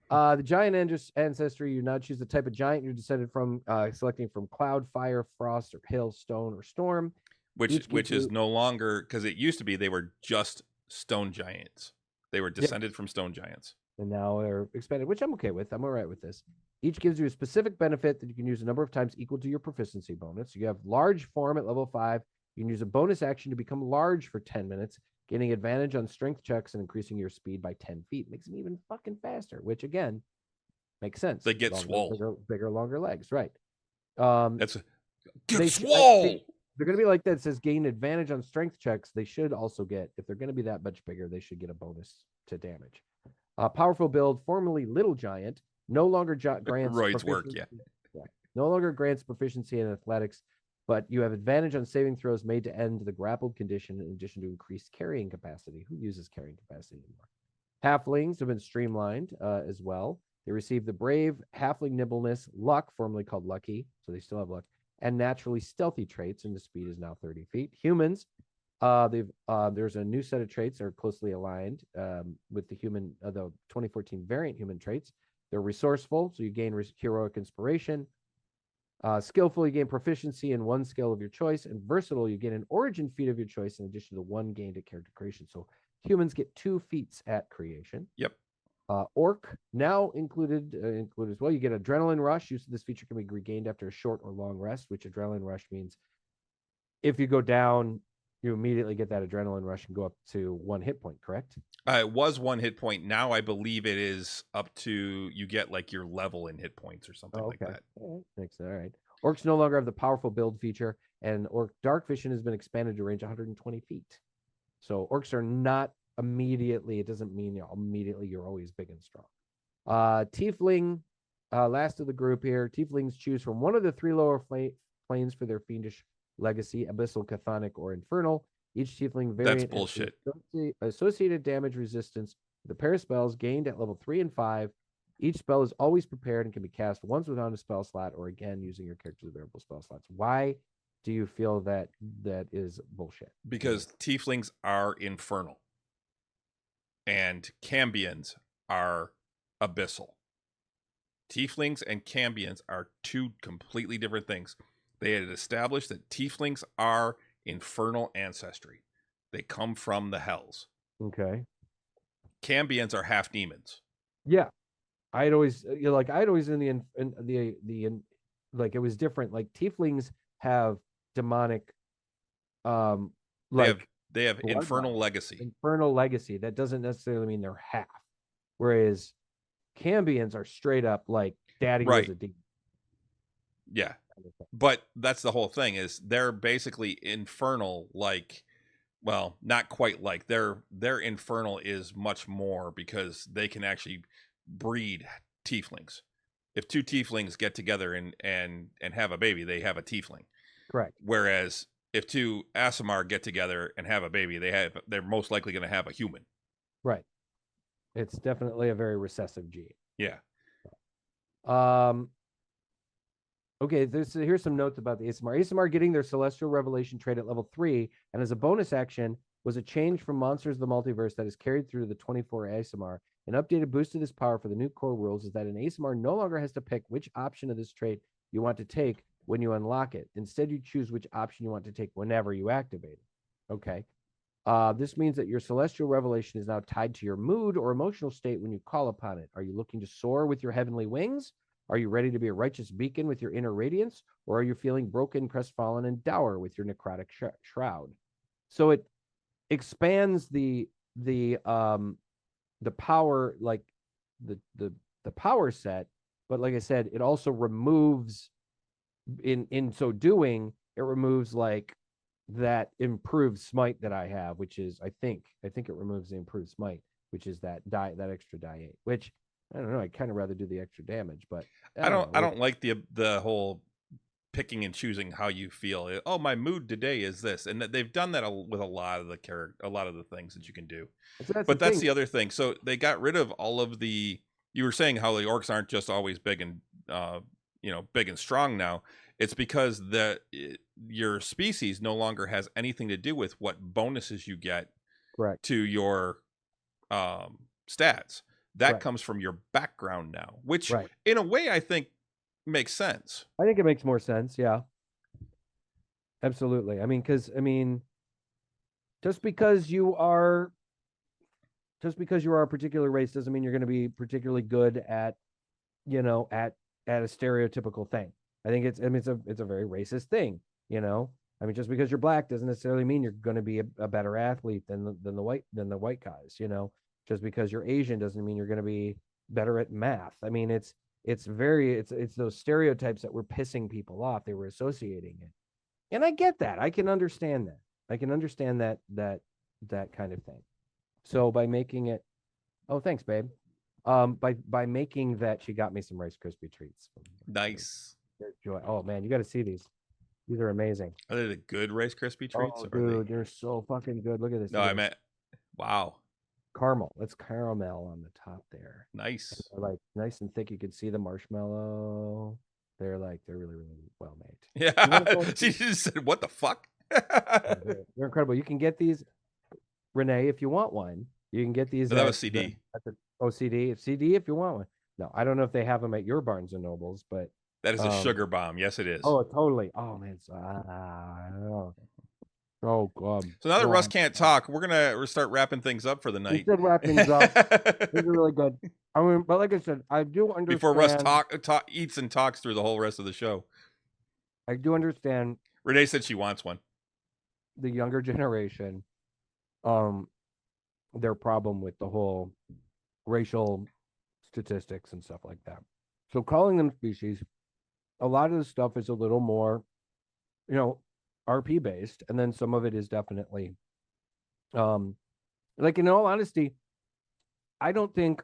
The giant ancestry, you now choose the type of giant you're descended from, selecting from cloud, fire, frost, or hail, stone, or storm. Which is no longer, because it used to be they were just stone giants. They were descended from stone giants. And now they're expanded, which I'm okay with. I'm all right with this. Each gives you a specific benefit that you can use a number of times equal to your proficiency bonus. You have large form at level 5. You can use a bonus action to become large for 10 minutes, gaining advantage on strength checks and increasing your speed by 10 feet. Makes them even fucking faster, which again makes sense. They get swole. Bigger, longer legs, right? Get swole. They're going to be like that. It says gain advantage on strength checks. They should also get, if they're going to be that much bigger, they should get a bonus to damage. Powerful build, formerly Little Giant, no longer grants Royd's work, no longer grants proficiency in athletics, but you have advantage on saving throws made to end the grappled condition in addition to increased carrying capacity. Who uses carrying capacity anymore? Halflings have been streamlined as well. They receive the brave, halfling nimbleness, luck, formerly called lucky, so they still have luck, and naturally stealthy traits, and the speed is now 30 feet. Humans, there's a new set of traits that are closely aligned with the 2014 variant human traits. They're resourceful, so you gain heroic inspiration. Skillful, you gain proficiency in one skill of your choice, and versatile, you gain an origin feat of your choice in addition to one gained at character creation. So humans get 2 feats at creation. Yep. Orc now included as well. You get adrenaline rush. Use of this feature can be regained after a short or long rest, which adrenaline rush means if you go down, you immediately get that adrenaline rush and go up to 1 hit point, correct? It was 1 hit point. Now I believe it is up to, you get like your level in hit points or something like that. All right. Orcs no longer have the powerful build feature, and Orc Dark Vision has been expanded to range 120 feet. So orcs are not immediately, it doesn't mean you're always big and strong. Tiefling, last of the group here. Tieflings choose from one of the 3 lower planes for their fiendish legacy: abyssal, chthonic, or infernal. Each tiefling variant That's bullshit. Associated damage resistance with a pair of spells gained at level 3 and 5. Each spell is always prepared and can be cast once without a spell slot or again using your character's available spell slots. Why do you feel that is bullshit? Because tieflings are infernal and cambions are abyssal. Tieflings and cambions are 2 completely different things. They had established that tieflings are infernal ancestry. They come from the hells. Okay. Cambions are half demons. Yeah, I'd always I'd always in like it was different. Like tieflings have demonic, like they have infernal legacy. Infernal legacy. That doesn't necessarily mean they're half. Whereas Cambions are straight up like daddy was a demon. Yeah. But that's the whole thing, is they're basically infernal, like, well, not quite like their infernal is much more, because they can actually breed tieflings. If two tieflings get together and have a baby, they have a tiefling. Correct. Whereas if two Aasimar get together and have a baby, they're most likely going to have a human. Right. It's definitely a very recessive gene. Yeah. Okay, here's some notes about the Aasimar. Aasimar getting their Celestial Revelation trait at level 3, and as a bonus action, was a change from Monsters of the Multiverse that is carried through the 24 Aasimar. An updated boost to this power for the new core rules is that an Aasimar no longer has to pick which option of this trait you want to take when you unlock it. Instead, you choose which option you want to take whenever you activate it. Okay. This means that your Celestial Revelation is now tied to your mood or emotional state when you call upon it. Are you looking to soar with your heavenly wings? Are you ready to be a righteous beacon with your inner radiance? Or are you feeling broken, crestfallen, and dour with your necrotic shroud? So it expands the power, like the power set, but like I said, it also removes, in so doing, it removes like that improved smite that I have, which is I think it removes the improved smite, which is that extra die 8, which I don't know. I'd kind of rather do the extra damage, but I don't like the whole picking and choosing how you feel. Oh, my mood today is this, and they've done that with a lot of the things that you can do. But that's the other thing. So they got rid of all of the. You were saying how the orcs aren't just always big and big and strong now. It's because your species no longer has anything to do with what bonuses you get. Correct. To your stats. That comes from your background now, which in a way I think makes sense. I think it makes more sense. Yeah, absolutely. I mean, just because you are a particular race doesn't mean you're going to be particularly good at a stereotypical thing. I think it's a very racist thing. I mean, just because you're black doesn't necessarily mean you're going to be a better athlete than the white guys. Just because you're Asian doesn't mean you're going to be better at math. I mean, it's those stereotypes that were pissing people off. They were associating it. And I get that. I can understand that. I can understand that kind of thing. So by making it, oh, thanks, babe. By making that, she got me some Rice Krispie treats. Nice. Joy. Oh man, you got to see these. These are amazing. Are they the good Rice Krispie treats? Oh, dude, they're so fucking good. Look at this. No, I meant, wow. Caramel. It's caramel on the top there. Nice. Like nice and thick. You can see the marshmallow. They're really, really well made. Yeah. She just said, "What the fuck?" They're incredible. You can get these, Renee, if you want one. You can get these. That was CD. CD if you want one. No, I don't know if they have them at your Barnes and Nobles, but that is a sugar bomb. Yes, it is. Oh, totally. Oh man, I don't know. Oh god. So now that Russ can't talk, we're gonna start wrapping things up for the night. We should wrap things up. These are really good. I mean, but like I said, I do understand. Before Russ eats and talks through the whole rest of the show, I do understand. Renee said she wants one. The younger generation, their problem with the whole racial statistics and stuff like that. So calling them species, a lot of the stuff is a little more, RP based, and then some of it is definitely, like in all honesty, I don't think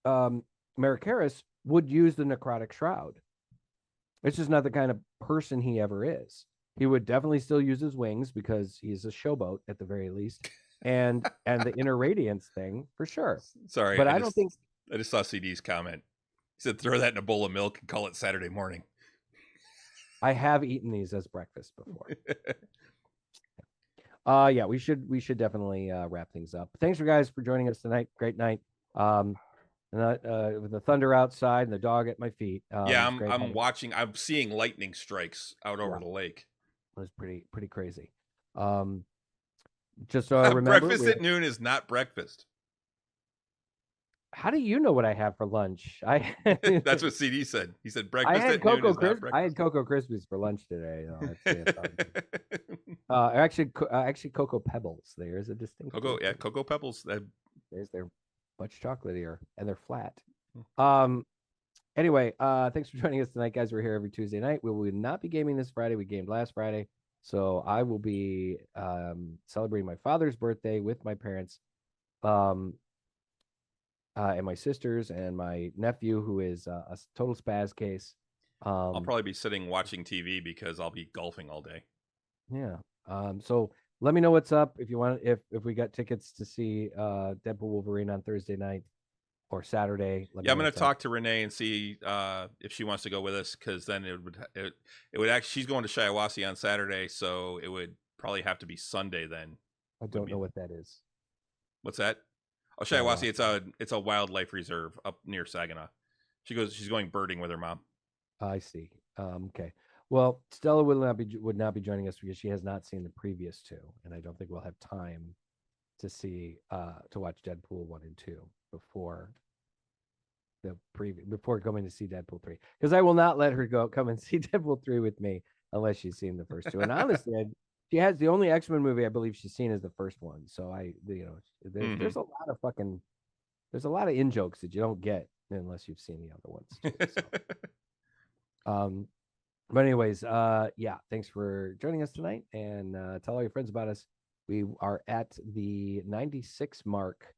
Maricaris would use the necrotic shroud. It's just not the kind of person he ever is. He would definitely still use his wings because he's a showboat at the very least, and the inner radiance thing for sure. Sorry, but I don't think. I just saw CD's comment. He said, "Throw that in a bowl of milk and call it Saturday morning." I have eaten these as breakfast before. Yeah, we should definitely wrap things up. Thanks for guys for joining us tonight. Great night. With the thunder outside and the dog at my feet. Yeah, I'm watching. I'm seeing lightning strikes out over the lake. It was pretty crazy. Just so I remember. Breakfast at noon is not breakfast. How do you know what I have for lunch? That's what CD said. He said breakfast at noon is not breakfast. I had Cocoa Krispies for lunch today. Actually, Cocoa Pebbles. There's a distinct Cocoa Pebbles. They're much chocolatier and they're flat. Anyway, thanks for joining us tonight, guys. We're here every Tuesday night. We will not be gaming this Friday. We gamed last Friday, so I will be celebrating my father's birthday with my parents, and my sisters and my nephew, who is a total spaz case. I'll probably be sitting watching TV because I'll be golfing all day. Yeah. So let me know what's up if you want. If we got tickets to see Deadpool Wolverine on Thursday night or Saturday. I'm going to talk to Renee and see if she wants to go with us, because then it would actually, she's going to Shiawassee on Saturday, so it would probably have to be Sunday then. I don't know what that is. What's that? Oh, Shiawassee, it's a wildlife reserve up near Saginaw. She's going birding with her mom. I see. Okay. Well, Stella would not be joining us because she has not seen the previous two, and I don't think we'll have time to watch Deadpool 1 and 2 before coming to see Deadpool 3, because I will not let her come and see Deadpool 3 with me unless she's seen the first two. And honestly, she has the only X-Men movie I believe she's seen is the first one. So there's a lot of in jokes that you don't get unless you've seen the other ones too, so. But anyways, thanks for joining us tonight, and tell all your friends about us. We are at the 96 mark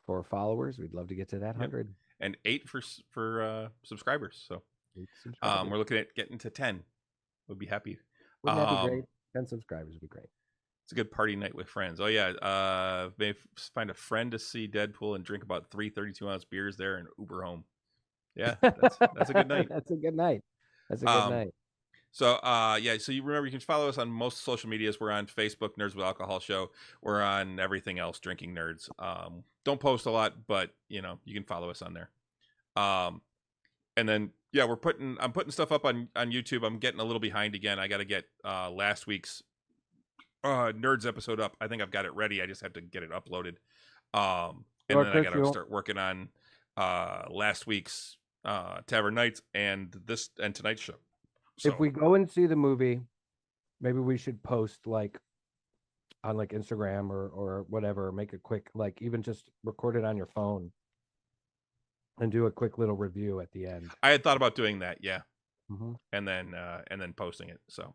for followers. We'd love to get to that 100. And 8 for subscribers. So we're looking at getting to 10. We'd be happy. Wouldn't that be great? 10 subscribers would be great. It's a good party night with friends. Oh yeah, maybe find a friend to see Deadpool and drink about 3 32-ounce beers there and Uber home. Yeah, that's a good night. That's a good night. So so you remember, you can follow us on most social medias. We're on Facebook, Nerds with Alcohol Show. We're on everything else, Drinking Nerds. Don't post a lot, but you can follow us on there. And then I'm putting stuff up on YouTube. I'm getting a little behind again. I got to get last week's Nerds episode up. I think I've got it ready. I just have to get it uploaded. And then I got to start working on last week's Tavern Nights and tonight's show. So, if we go and see the movie, maybe we should post on Instagram or whatever, make a quick, even just record it on your phone and do a quick little review at the end. I had thought about doing that. Yeah. Mm-hmm. And then posting it. So,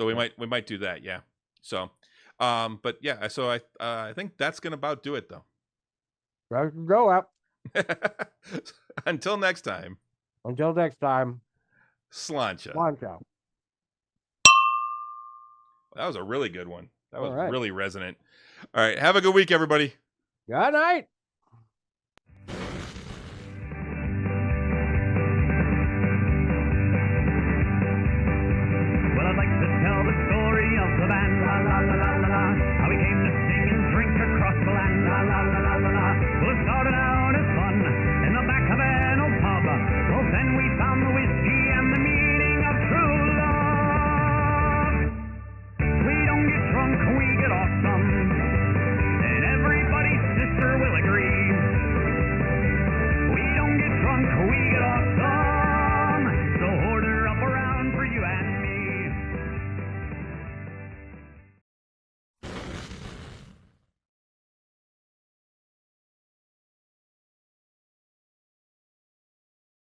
we might do that. Yeah. So, but yeah, so I think that's going to about do it though. Go up. Until next time. Sláinte. That was a really good one. That was really resonant. All right. Have a good week, everybody. Good night.